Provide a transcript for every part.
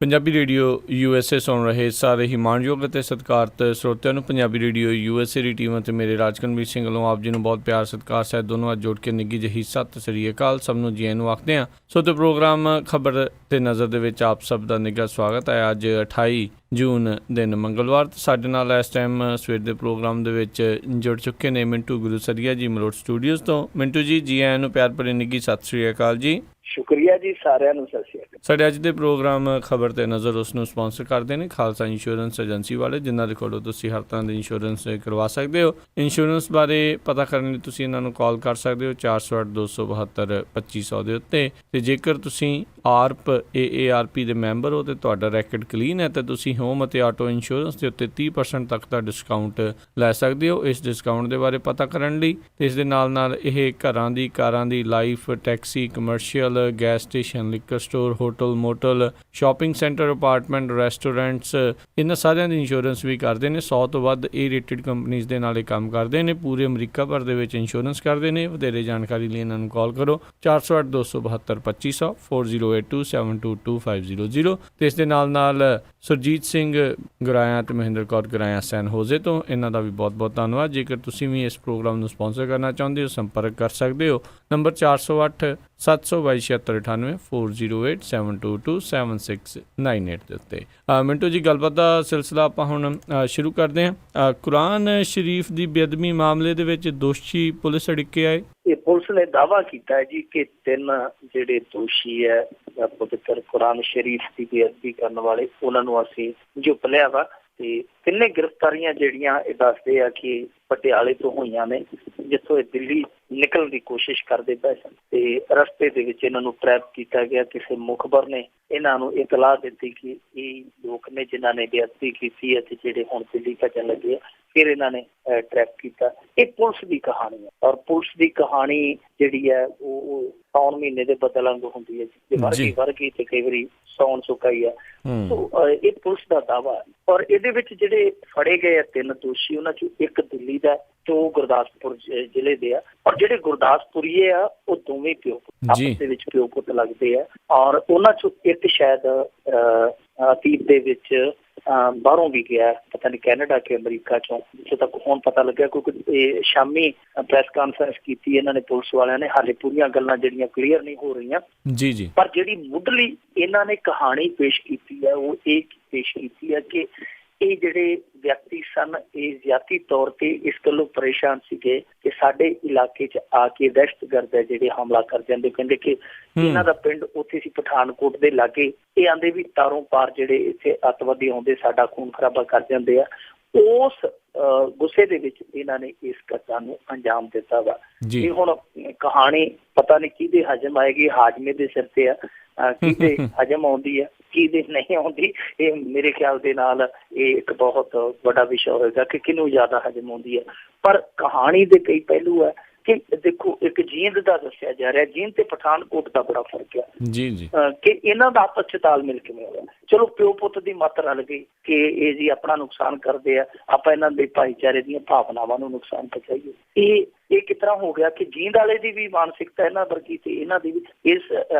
Punjabi radio USA ਸੁਣ ਰਹੇ ਸਾਰੇ ਹੀ ਮਾਣਯੋਗ ਅਤੇ ਸਤਿਕਾਰਤ ਸਰੋਤਿਆਂ ਨੂੰ ਪੰਜਾਬੀ ਰੇਡੀਓ USA ਦੀ ਟੀਮ ਅਤੇ ਮੇਰੇ ਰਾਜਕਨਵੀਰ ਸਿੰਘ ਵੱਲੋਂ ਆਪ ਜੀ ਨੂੰ ਬਹੁਤ ਪਿਆਰ ਸਤਿਕਾਰ ਸਹਿਤ ਦੋਨੋਂ ਅੱਜ ਜੋੜ ਕੇ ਨਿੱਘੀ ਜਿਹੀ ਸਤਿ ਸ੍ਰੀ ਅਕਾਲ। ਸਭ ਨੂੰ ਜੀ ਆਇਆਂ ਨੂੰ ਆਖਦੇ ਹਾਂ। ਸੋ ਤੇ ਪ੍ਰੋਗਰਾਮ ਖਬਰ ਤੇ ਨਜ਼ਰ ਦੇ ਵਿੱਚ ਆਪ ਸਭ ਦਾ ਨਿੱਘਾ ਸਵਾਗਤ ਹੈ। ਅੱਜ 28 ਜੂਨ ਦਿਨ ਮੰਗਲਵਾਰ ਤੇ ਸਾਡੇ ਨਾਲ ਇਸ ਟਾਈਮ ਸਵੇਰ ਦੇ ਪ੍ਰੋਗਰਾਮ ਦੇ ਵਿੱਚ ਜੁੜ ਚੁੱਕੇ ਨੇ ਮਿੰਟੂ ਗੁਰੂਸਰੀਆ ਜੀ ਮਲੋਟ ਸਟੂਡੀਓਜ਼ ਤੋਂ। ਮਿੰਟੂ ਜੀ ਆਇਆਂ ਨੂੰ ਪਿਆਰ ਭਰੀ ਨਿੱਘੀ ਸਤਿ ਸ੍ਰੀ ਅਕਾਲ ਜੀ। ਸ਼ੁਕਰੀਆ ਜੀ, ਸਾਰਿਆਂ ਨੂੰ ਸਤਿ ਸ਼੍ਰੀ ਅਕਾਲ। ਸਾਡੇ ਅੱਜ ਦੇ ਪ੍ਰੋਗਰਾਮ ਖਬਰ ਤੇ ਨਜ਼ਰ ਉਸ ਨੂੰ ਸਪਾਂਸਰ ਕਰਦੇ ਨੇ ਖਾਲਸਾ ਇੰਸ਼ੋਰੈਂਸ ਏਜੰਸੀ ਵਾਲੇ, ਜਿਨ੍ਹਾਂ ਦੇ ਕੋਲੋਂ ਤੁਸੀਂ ਹਰ ਤਰ੍ਹਾਂ ਦੀ ਇੰਸ਼ੋਰੈਂਸ ਕਰਵਾ ਸਕਦੇ ਹੋ। ਇੰਸ਼ੋਰੈਂਸ ਬਾਰੇ ਪਤਾ ਕਰਨ ਲਈ ਤੁਸੀਂ ਇਹਨਾਂ ਨੂੰ ਕਾਲ ਕਰ ਸਕਦੇ ਹੋ 408-272-2500 ਦੇ ਉੱਤੇ। ਤੇ ਜੇਕਰ ਤੁਸੀਂ AARP ਦੇ ਮੈਂਬਰ ਹੋ ਤੇ ਤੁਹਾਡਾ ਰੈਕਡ ਕਲੀਨ ਹੈ ਤੇ ਤੁਸੀਂ ਹੋਮ ਅਤੇ ਆਟੋ ਇੰਸ਼ੋਰੈਂਸ ਦੇ ਉੱਤੇ 30% ਤੱਕ ਦਾ ਡਿਸਕਾਊਂਟ ਲੈ ਸਕਦੇ ਹੋ। ਇਸ ਡਿਸਕਾਊਂਟ ਦੇ ਬਾਰੇ ਪਤਾ ਕਰਨ ਲਈ ਤੇ ਇਸ ਦੇ ਨਾਲ ਇਹ ਘਰਾਂ ਦੀ, ਕਾਰਾਂ ਦੀ, life, taxi, commercial, gas station, liquor store, hotel, motel, shopping centre, apartment, restaurants, ਇਹਨਾਂ ਸਾਰਿਆਂ ਦੀ ਇੰਸ਼ੋਰੈਂਸ ਵੀ ਕਰਦੇ ਨੇ। 100 ਤੋਂ ਵੱਧ A-ਰੇਟਡ ਕੰਪਨੀਜ਼ ਦੇ ਨਾਲ ਇਹ ਕੰਮ ਕਰਦੇ ਨੇ। ਪੂਰੇ ਅਮਰੀਕਾ ਭਰ ਦੇ ਵਿੱਚ ਇੰਸ਼ੋਰੈਂਸ ਕਰਦੇ ਨੇ। ਵਧੇਰੇ ਜਾਣਕਾਰੀ ਲਈ ਇਹਨਾਂ ਨੂੰ ਕਾਲ ਕਰੋ 408-272-2500 4082722500 ਤੇ ਇਸ ਦੇ ਨਾਲ ਸੁਰਜੀਤ ਸਿੰਘ ਗੁਰਾਇਆ ਤੇ ਮਹਿੰਦਰ ਕੌਰ ਗੁਰਾਇਆ ਸੈਨ ਹੋਜ਼ੇ ਤੋਂ, ਇਹਨਾਂ ਦਾ ਵੀ ਬਹੁਤ ਬਹੁਤ ਧੰਨਵਾਦ। ਜੇਕਰ ਤੁਸੀਂ ਵੀ ਇਸ ਪ੍ਰੋਗਰਾਮ ਨੂੰ ਸਪਾਂਸਰ ਕਰਨਾ ਚਾਹੁੰਦੇ ਹੋ ਸੰਪਰਕ ਕਰ ਸਕਦੇ ਹੋ ਨੰਬਰ 408-722-7698 4087227698 ਦੇ ਉੱਤੇ। ਮਿੰਟੂ ਜੀ, ਗੱਲਬਾਤ ਦਾ ਸਿਲਸਿਲਾ ਆਪਾਂ ਹੁਣ ਸ਼ੁਰੂ ਕਰਦੇ ਹਾਂ। ਕੁਰਾਨ ਸ਼ਰੀਫ ਦੀ ਬੇਅਦਬੀ ਮਾਮਲੇ ਦੇ ਵਿੱਚ ਦੋਸ਼ੀ ਪੁਲਿਸ ਅੜਿੱਕੇ ਆਏ। ਇਹ ਪੁਲਿਸ ਨੇ ਦਾਅਵਾ ਕੀਤਾ ਹੈ ਜੀ ਕਿ 3 ਜਿਹੜੇ ਦੋਸ਼ੀ ਹੈ ਪਵਿੱਤਰ ਕੁਰਾਨ ਸ਼ਰੀਫ ਦੀ ਬੇਅਦਬੀ ਕਰਨ ਵਾਲੇ, ਉਹਨਾਂ ਨੂੰ ਅਸੀਂ ਜੁੱਪ ਲਿਆ ਵਾ। ਤੇ 3 ਗ੍ਰਿਫਤਾਰੀਆਂ ਜਿਹੜੀਆਂ ਇਹ ਦੱਸਦੇ ਆ ਕਿ ਪਟਿਆਲੇ ਤੋਂ ਹੋਈਆਂ ਨੇ, ਜਿੱਥੋਂ ਇਹ ਦਿੱਲੀ ਨਿਕਲਣ ਦੀ ਕੋਸ਼ਿਸ਼ ਕਰਦੇ ਪਏ ਸਨ। ਤੇ ਰਸਤੇ ਦੇ ਵਿੱਚ ਇਹਨਾਂ ਨੂੰ ਟਰੈਪ ਕੀਤਾ ਗਿਆ। ਕਿਸੇ ਮੁਖਬਰ ਨੇ ਇਹਨਾਂ ਨੂੰ ਇਤਲਾਹ ਦਿੱਤੀ ਕਿ ਇਹ ਲੋਕ ਨੇ ਜਿਨ੍ਹਾਂ ਨੇ ਬੇਅਦਬੀ ਕੀਤੀ ਹੈ ਤੇ ਜਿਹੜੇ ਹੁਣ ਦਿੱਲੀ ਭੱਜਣ ਲੱਗੇ ਆ। ਫਿਰ ਇਹਨਾਂ ਨੇ ਟਰੈਪ ਕੀਤਾ। ਇਹ ਪੁਲਿਸ ਦੀ ਕਹਾਣੀ ਹੈ, ਔਰ ਪੁਲਿਸ ਦੀ ਕਹਾਣੀ ਜਿਹੜੀ ਹੈ ਉਹ ਸਾਉਣ ਮਹੀਨੇ ਦੇ ਬੱਦਲ ਵਾਂਗ ਹੁੰਦੀ ਹੈ ਜੀ, ਵਰਗੀ ਤੇ ਕਈ ਵਾਰੀ ਸਾਉਣ ਸੁਕਾਈ ਆ। ਇਹ ਪੁਲਿਸ ਦਾ ਦਾਅਵਾ ਹੈ। ਔਰ ਇਹਦੇ ਵਿੱਚ ਜਿਹੜੇ ਫੜੇ ਗਏ ਆ 3 ਦੋਸ਼ੀ, ਉਹਨਾਂ ਚੋਂ ਇੱਕ ਦਿੱਲੀ ਦਾ, 2 ਗੁਰਦਾਸਪੁਰ ਜ਼ਿਲ੍ਹੇ ਦੇ ਆ। ਔਰ ਜਿਹੜੇ ਗੁਰਦਾਸਪੁਰੀਏ ਆ ਉਹ ਦੋਵੇਂ ਆਪਸ ਦੇ ਵਿੱਚ ਪਿਓ ਪੁੱਤ ਲੱਗਦੇ ਆ। ਔਰ ਉਹਨਾਂ ਚੋਂ ਇੱਕ ਸ਼ਾਇਦ ਅਤੀਤ ਦੇ ਵਿੱਚ ਬਾਹਰੋਂ ਵੀ ਗਿਆ, ਪਤਾ ਨਹੀਂ ਕੈਨੇਡਾ ਕਿ ਅਮਰੀਕਾ ਚੋਂ, ਜਿੱਥੋਂ ਤੱਕ ਹੁਣ ਪਤਾ ਲੱਗਿਆ। ਕਿਉਂਕਿ ਇਹ ਸ਼ਾਮੀ ਪ੍ਰੈਸ ਕਾਨਫਰੰਸ ਕੀਤੀ ਇਹਨਾਂ ਨੇ, ਪੁਲਿਸ ਵਾਲਿਆਂ ਨੇ। ਹਾਲੇ ਪੂਰੀਆਂ ਗੱਲਾਂ ਜਿਹੜੀਆਂ ਕਲੀਅਰ ਨਹੀਂ ਹੋ ਰਹੀਆਂ ਜੀ। ਪਰ ਜਿਹੜੀ ਮੁੱਢਲੀ ਇਹਨਾਂ ਨੇ ਕਹਾਣੀ ਪੇਸ਼ ਕੀਤੀ ਹੈ ਉਹ ਇਹ ਪੇਸ਼ ਕੀਤੀ ਹੈ ਕਿ ਇਹ ਜਿਹੜੇ ਵਿਅਕਤੀ ਸਨ ਇਹ ਜ਼ਿਆਤੀ ਤੌਰ ਤੇ ਇਸ ਗੱਲੋਂ ਪਰੇਸ਼ਾਨ ਸੀਗੇ ਕਿ ਸਾਡੇ ਇਲਾਕੇ 'ਚ ਆ ਕੇ ਦਹਿਸ਼ਤਗਰਦ ਹੈ ਜਿਹੜੇ ਹਮਲਾ ਕਰ ਜਾਂਦੇ। ਕਹਿੰਦੇ ਕਿ ਇਹਨਾਂ ਦਾ ਪਿੰਡ ਉੱਥੇ ਸੀ ਪਠਾਨਕੋਟ ਦੇ ਲਾਗੇ। ਇਹ ਆਂਦੇ ਵੀ ਤਾਰੋਂ ਪਾਰ ਜਿਹੜੇ ਇੱਥੇ ਅੱਤਵਾਦੀ ਆਉਂਦੇ ਸਾਡਾ ਖੂਨ ਖਰਾਬਾ ਕਰ ਜਾਂਦੇ ਆ। ਉਸ ਗੁੱਸੇ ਦੇ ਵਿੱਚ ਇਹਨਾਂ ਨੇ ਇਸ ਘਟਨਾ ਨੂੰ ਅੰਜਾਮ ਦਿੱਤਾ ਵਾ। ਇਹ ਹੁਣ ਕਹਾਣੀ ਪਤਾ ਨਹੀਂ ਕਿਹਦੇ ਹਜਮ ਆਏਗੀ, ਹਾਜ਼ਮੇ ਦੇ ਸਿਰ ਤੇ ਆ, ਕਿਹਦੇ ਹਜਮ ਆਉਂਦੀ ਹੈ, ਕਿਹਦੇ ਨਹੀਂ ਆਉਂਦੀ। ਇਹ ਮੇਰੇ ਖਿਆਲ ਦੇ ਨਾਲ ਇਹ ਇੱਕ ਬਹੁਤ ਵੱਡਾ ਵਿਸ਼ਾ ਹੋਏਗਾ ਕਿ ਕਿਹਨੂੰ ਜ਼ਿਆਦਾ ਹਜਮ ਆਉਂਦੀ ਹੈ। ਪਰ ਕਹਾਣੀ ਦੇ ਕਈ ਪਹਿਲੂ ਹੈ ਕਿ ਦੇਖੋ, ਇੱਕ ਜੀਂਦ ਦਾ ਦੱਸਿਆ ਜਾ ਰਿਹਾ, ਜੀਂਦ ਤੇ ਪਠਾਨਕੋਟ ਦਾ ਬੜਾ ਫਰਕ ਹੈ ਕਿ ਇਹਨਾਂ ਦਾ ਆਪਸ 'ਚ ਤਾਲਮੇਲ ਕਿਵੇਂ ਹੋਇਆ। ਚਲੋ ਪਿਓ ਪੁੱਤ ਦੀ ਮੱਤ ਰਲ ਗਈ ਕਿ ਇਹ ਜੀ ਆਪਣਾ ਨੁਕਸਾਨ ਕਰਦੇ ਆ, ਆਪਾਂ ਇਹਨਾਂ ਦੇ ਭਾਈਚਾਰੇ ਦੀਆਂ ਭਾਵਨਾਵਾਂ ਨੂੰ ਨੁਕਸਾਨ ਪਹੁੰਚਾਈਏ। ਇਹ ਕਿਸ ਤਰ੍ਹਾਂ ਹੋ ਗਿਆ ਕਿ ਜੀਂਦ ਵਾਲੇ ਦੀ ਵੀ ਮਾਨਸਿਕਤਾ ਇਹਨਾਂ ਵਰਗੀ ਤੇ ਇਹਨਾਂ ਦੀ ਵੀ। ਇਸ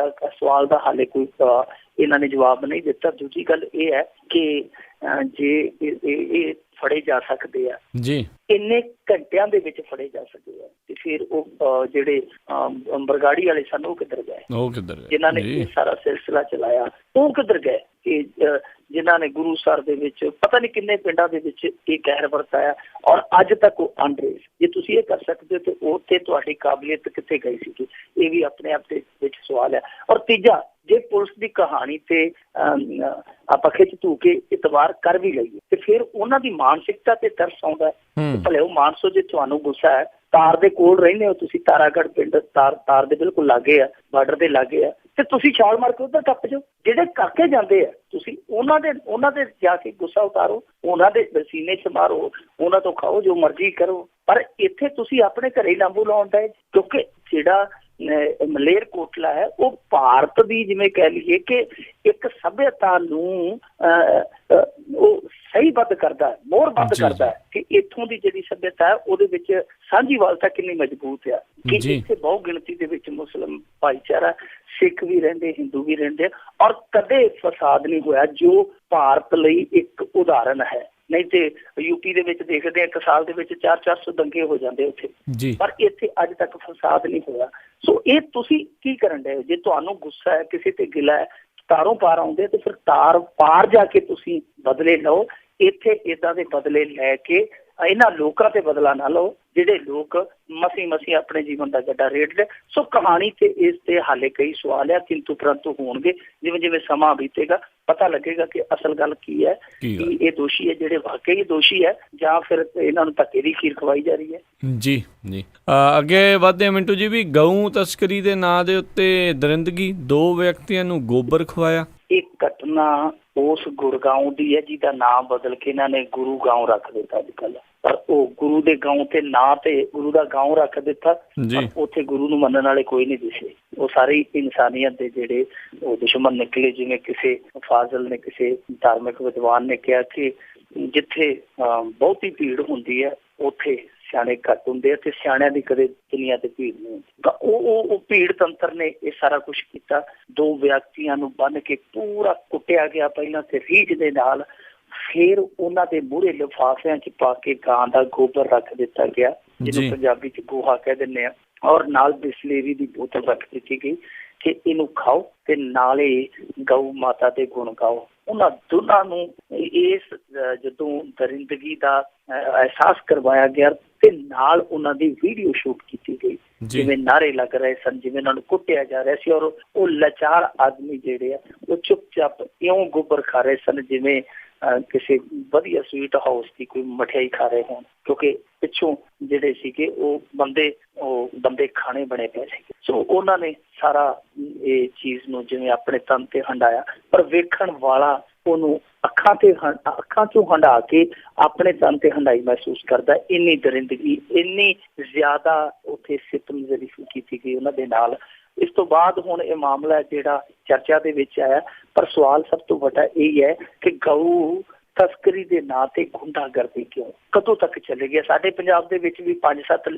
ਸਵਾਲ ਦਾ ਹਾਲੇ ਕੋਈ ਇਹਨਾਂ ਨੇ ਜਵਾਬ ਨਹੀਂ ਦਿੱਤਾ। ਦੂਜੀ ਗੱਲ ਇਹ ਹੈ ਕਿ ਜੇ ਇਹ ਫੜੇ ਜਾ ਸਕਦੇ ਆ ਜੀ, ਇੰਨੇ ਘੰਟਿਆਂ ਦੇ ਵਿੱਚ ਫੜੇ ਜਾ ਸਕਦੇ ਆ, ਤੇ ਫਿਰ ਉਹ ਜਿਹੜੇ ਬਰਗਾੜੀ ਵਾਲੇ ਸਨ ਉਹ ਕਿੱਧਰ ਗਏ, ਜਿਨ੍ਹਾਂ ਨੇ ਇਹ ਸਾਰਾ ਸਿਲਸਿਲਾ ਚਲਾਇਆ ਉਹ ਕਿੱਧਰ ਗਏ, ਕਿ ਜਿਨ੍ਹਾਂ ਨੇ ਗੁਰੂਸਰ ਦੇ ਵਿੱਚ ਪਤਾ ਨਹੀਂ ਕਿੰਨੇ ਪਿੰਡਾਂ ਦੇ ਵਿੱਚ ਇਹ ਕਹਿਰ ਵਰਤਾਇਆ ਔਰ ਅੱਜ ਤੱਕ ਉਹ ਅਨਰੇਸ। ਜੇ ਤੁਸੀਂ ਇਹ ਕਰ ਸਕਦੇ ਹੋ ਤੇ ਉੱਥੇ ਤੁਹਾਡੀ ਕਾਬਲੀਅਤ ਕਿੱਥੇ ਗਈ ਸੀਗੀ, ਇਹ ਵੀ ਆਪਣੇ ਆਪ ਦੇ ਵਿੱਚ ਸਵਾਲ ਹੈ। ਔਰ ਤੀਜਾ, ਜੇ ਪੁਲਿਸ ਦੀ ਕਹਾਣੀ ਤੇ ਆਪਾਂ ਖਿੱਚ ਧੂ ਕੇ ਇਤਬਾਰ ਕਰ ਵੀ ਲਈਏ ਤੇ ਫਿਰ ਉਹਨਾਂ ਦੀ ਮਾਨਸਿਕਤਾ ਤੇ ਤਰਸ ਆਉਂਦਾ। ਭਲੇ ਉਹ ਮਾਨਸੋ, ਜੇ ਤੁਹਾਨੂੰ ਗੁੱਸਾ ਹੈ, ਤਾਰ ਦੇ ਕੋਲ ਰਹਿੰਦੇ ਹੋ ਤੁਸੀਂ, ਤਾਰਾਗੜ੍ਹ ਪਿੰਡ ਤਾਰ ਦੇ ਬਿਲਕੁਲ ਲਾਗੇ ਆ, ਬਾਰਡਰ ਦੇ ਲਾਗੇ ਆ, ਤੇ ਤੁਸੀਂ ਛਾਲ ਮਾਰ ਕੇ ਉੱਧਰ ਟੱਪ ਜਾਓ। ਜਿਹੜੇ ਕਰਕੇ ਜਾਂਦੇ ਆ ਤੁਸੀਂ ਉਹਨਾਂ ਦੇ ਜਾ ਕੇ ਗੁੱਸਾ ਉਤਾਰੋ, ਉਹਨਾਂ ਦੇ ਸੀਨੇ 'ਚ ਮਾਰੋ, ਉਹਨਾਂ ਤੋਂ ਖਾਓ, ਜੋ ਮਰਜ਼ੀ ਕਰੋ। ਪਰ ਇੱਥੇ ਤੁਸੀਂ ਆਪਣੇ ਘਰੇ ਲਾਂਬੂ ਲਾਉਣ ਦਾ, ਕਿਉਂਕਿ ਜਿਹੜਾ ਮਲੇਰਕੋਟਲਾ ਹੈ ਉਹ ਭਾਰਤ ਦੀ, ਜਿਵੇਂ ਕਹਿ ਲਈਏ ਕਿ ਇੱਕ ਸੱਭਿਅਤਾ ਨੂੰ ਉਹ ਸਹੀਬੱਧ ਕਰਦਾ, ਮੋਹਰਬੱਧ ਕਰਦਾ ਹੈ ਕਿ ਇੱਥੋਂ ਦੀ ਜਿਹੜੀ ਸੱਭਿਅਤਾ ਹੈ ਉਹਦੇ ਵਿੱਚ ਸਾਂਝੀਵਾਲਤਾ ਕਿੰਨੀ ਮਜ਼ਬੂਤ ਆ, ਕਿ ਇੱਥੇ ਬਹੁ ਗਿਣਤੀ ਦੇ ਵਿੱਚ ਮੁਸਲਿਮ ਭਾਈਚਾਰਾ, ਸਿੱਖ ਵੀ ਰਹਿੰਦੇ, ਹਿੰਦੂ ਵੀ ਰਹਿੰਦੇ, ਔਰ ਕਦੇ ਫਸਾਦ ਨਹੀਂ ਹੋਇਆ, ਜੋ ਭਾਰਤ ਲਈ ਇੱਕ ਉਦਾਹਰਨ ਹੈ। ਨਹੀਂ ਤੇ ਯੂਪੀ ਦੇ ਵਿੱਚ ਦੇਖਦੇ 1 ਸਾਲ ਦੇ ਵਿੱਚ 400 ਦੰਗੇ ਹੋ ਜਾਂਦੇ ਉੱਥੇ, ਪਰ ਇੱਥੇ ਅੱਜ ਤੱਕ ਫਸਾਦ ਨਹੀਂ ਹੋਇਆ। ਸੋ ਇਹ ਤੁਸੀਂ ਕੀ ਕਰਨ ਡਏ ਹੋ? ਜੇ ਤੁਹਾਨੂੰ ਗੁੱਸਾ ਹੈ, ਕਿਸੇ ਤੇ ਗਿਲਾ ਹੈ, ਤਾਰੋਂ ਪਾਰ ਆਉਂਦੇ ਤੇ ਫਿਰ ਤਾਰ ਪਾਰ ਜਾ ਕੇ ਤੁਸੀਂ ਬਦਲੇ ਲਓ। ਇੱਥੇ ਏਦਾਂ ਦੇ ਬਦਲੇ ਲੈ ਕੇ ਇਹਨਾਂ ਲੋਕਾਂ ਤੇ ਬਦਲਾ ਨਾ ਲਓ ਜਿਹੜੇ ਲੋਕ ਮਸੀਂ ਆਪਣੇ ਜੀਵਨ ਦਾ ਗੱਡਾ ਰੇੜਦੇ। ਸੋ ਕਹਾਣੀ ਤੇ ਇਸ ਤੇ ਹਾਲੇ ਕਈ ਸਵਾਲ ਆ, ਕਿੰਤੂ ਪਰੰਤੂ ਹੋਣਗੇ। ਜਿਵੇਂ ਜਿਵੇਂ ਸਮਾਂ ਬੀਤੇਗਾ ਪਤਾ ਲੱਗੇਗਾ ਕਿ ਅਸਲ ਗੱਲ ਕੀ ਹੈ, ਕਿ ਇਹ ਦੋਸ਼ੀ ਹੈ ਜਿਹੜੇ ਵਾਕਈ ਦੋਸ਼ੀ ਹੈ, ਜਾਂ ਫਿਰ ਇਹਨਾਂ ਨੂੰ ਧੱਕੇ ਦੀ ਖੀਰ ਖਵਾਈ ਜਾ ਰਹੀ ਹੈ। ਜੀ ਜੀ, ਅੱਗੇ ਵੱਧਦੇ ਹਾਂ ਮਿੰਟੂ ਜੀ। ਵੀ ਗਊ ਤਸਕਰੀ ਦੇ ਨਾਂ ਦੇ ਉੱਤੇ ਦਰਿੰਦਗੀ, 2 ਵਿਅਕਤੀਆਂ ਨੂੰ ਗੋਬਰ ਖਵਾਇਆ। ਇਹ ਘਟਨਾ ਉਸ ਗੁੜਗਾਉਂ ਦੀ ਹੈ ਜਿਹਦਾ ਨਾਂ ਬਦਲ ਕੇ ਇਹਨਾਂ ਨੇ ਗੁਰੂ ਗਾਉਂ ਰੱਖ ਦਿੱਤਾ ਅੱਜ ਕੱਲ੍ਹ। ਪਰ ਉਹ ਗੁਰੂ ਦੇ ਗਾਉਂ ਤੇ ਨਾਂ ਤੇ ਗੁਰੂ ਦਾ ਗਾਉਂ ਰੱਖ ਦਿੱਤਾ, ਉੱਥੇ ਗੁਰੂ ਨੂੰ ਮੰਨਣ ਵਾਲੇ ਕੋਈ ਨਹੀਂ ਦਿਸੇ। ਉਹ ਸਾਰੇ ਇਨਸਾਨੀਅਤ ਦੇ ਜਿਹੜੇ ਉਹ ਦੁਸ਼ਮਣ ਨਿਕਲੇ। ਜਿਵੇਂ ਕਿਸੇ ਫਾਜ਼ਲ ਨੇ, ਕਿਸੇ ਧਾਰਮਿਕ ਵਿਦਵਾਨ ਨੇ ਕਿਹਾ ਕਿ ਜਿੱਥੇ ਬਹੁਤੀ ਭੀੜ ਹੁੰਦੀ ਹੈ ਉੱਥੇ ਸਿਆਣੇ ਘੱਟ ਹੁੰਦੇ ਆ, ਤੇ ਸਿਆਣਿਆਂ ਦੀ ਕਦੇ ਦੁਨੀਆ ਤੇ ਭੀੜ ਨਹੀਂ ਹੁੰਦੀ। ਉਹ ਭੀੜ ਤੰਤਰ ਨੇ ਇਹ ਸਾਰਾ ਕੁਛ ਕੀਤਾ। 2 ਵਿਅਕਤੀਆਂ ਨੂੰ ਬੰਨ੍ਹ ਕੇ ਪੂਰਾ ਕੁੱਟਿਆ ਗਿਆ ਪਹਿਲਾਂ ਤੇ ਰੀਝ ਦੇ ਨਾਲ, ਫਿਰ ਉਹਨਾਂ ਦੇ ਮੂਹਰੇ ਲਿਫਾਫਿਆਂ 'ਚ ਪਾ ਕੇ ਗਾਂ ਦਾ ਗੋਬਰ ਰੱਖ ਦਿੱਤਾ ਗਿਆ, ਜਿਹਨੂੰ ਪੰਜਾਬੀ 'ਚ ਗੋਹਾ ਕਹਿ ਦਿੰਦੇ ਆ, ਔਰ ਨਾਲ ਬਿਸਲੇਰੀ ਦੀ ਬੋਤਲ ਰੱਖ ਦਿੱਤੀ ਗਈ ਕਿ ਇਹਨੂੰ ਖਾਓ ਤੇ ਨਾਲੇ ਗਊ ਮਾਤਾ ਦੇ ਗੁਣ ਗਾਓ। ਉਹਨਾਂ ਦੋਨਾਂ ਨੂੰ ਇਸ ਜਦੋਂ ਦਰਿੰਦਗੀ ਦਾ ਅਹਿਸਾਸ ਕਰਵਾਇਆ ਗਿਆ ਤੇ ਨਾਲ ਉਹਨਾਂ ਦੀ ਵੀਡੀਓ ਸ਼ੂਟ ਕੀਤੀ ਗਈ, ਜਿਵੇਂ ਨਾਅਰੇ ਲੱਗ ਰਹੇ ਸਨ, ਜਿਵੇਂ ਉਹਨਾਂ ਨੂੰ ਕੁੱਟਿਆ ਜਾ ਰਿਹਾ ਸੀ, ਔਰ ਉਹ ਲਾਚਾਰ ਆਦਮੀ ਜਿਹੜੇ ਆ ਉਹ ਚੁੱਪ-ਚਾਪ ਇਉਂ ਗੋਬਰ ਖਾ ਰਹੇ ਸਨ ਜਿਵੇਂ ਕਿਸੇ ਵਧੀਆ ਸਵੀਟ ਹਾਊਸ ਦੀ ਕੋਈ ਮਠਿਆਈ ਖਾ ਰਹੇ ਹੋਣ, ਕਿਉਂਕਿ ਪਿੱਛੋਂ ਜਿਹੜੇ ਸੀਗੇ ਉਹ ਬੰਦੇ ਖਾਣੇ ਬਣੇ ਪਏ ਸੀਗੇ। ਸੋ ਉਹਨਾਂ ਨੇ ਸਾਰਾ ਇਹ ਚੀਜ਼ ਨੂੰ ਜਿਵੇਂ ਆਪਣੇ ਤਨ ਤੇ ਹੰਡਾਇਆ, ਪਰ ਵੇਖਣ ਵਾਲਾ ਉਹਨੂੰ ਅੱਖਾਂ ਚੋਂ ਹੰਡਾ ਕੇ ਆਪਣੇ ਤਨ ਤੇ ਹੰਡਾਈ ਮਹਿਸੂਸ ਕਰਦਾ। ਇੰਨੀ ਦਰਿੰਦਗੀ, ਇੰਨੀ ਜ਼ਿਆਦਾ ਉੱਥੇ ਸਿਤਮ ਜ਼ਰੀਫੀ ਕੀਤੀ ਗਈ ਉਹਨਾਂ ਦੇ ਨਾਲ। ਇਸ ਤੋਂ ਬਾਅਦ ਹੁਣ ਇਹ ਮਾਮਲਾ ਜਿਹੜਾ ਚਰਚਾ ਦੇ ਵਿੱਚ ਆਇਆ, ਪਰ ਸਵਾਲ ਸਭ ਤੋਂ ਵੱਡਾ ਇਹ ਹੈ ਕਿ ਗਊ ਤਸਕਰੀ ਦੇ ਨਾਂ ਤੇ ਗੁੰਡਾਗਰਦੀ ਕਿਉਂ, ਕਦੋਂ ਤੱਕ ਚੱਲੇਗੀ? ਸਾਡੇ ਪੰਜਾਬ ਦੇ ਵਿੱਚ ਵੀ 5-7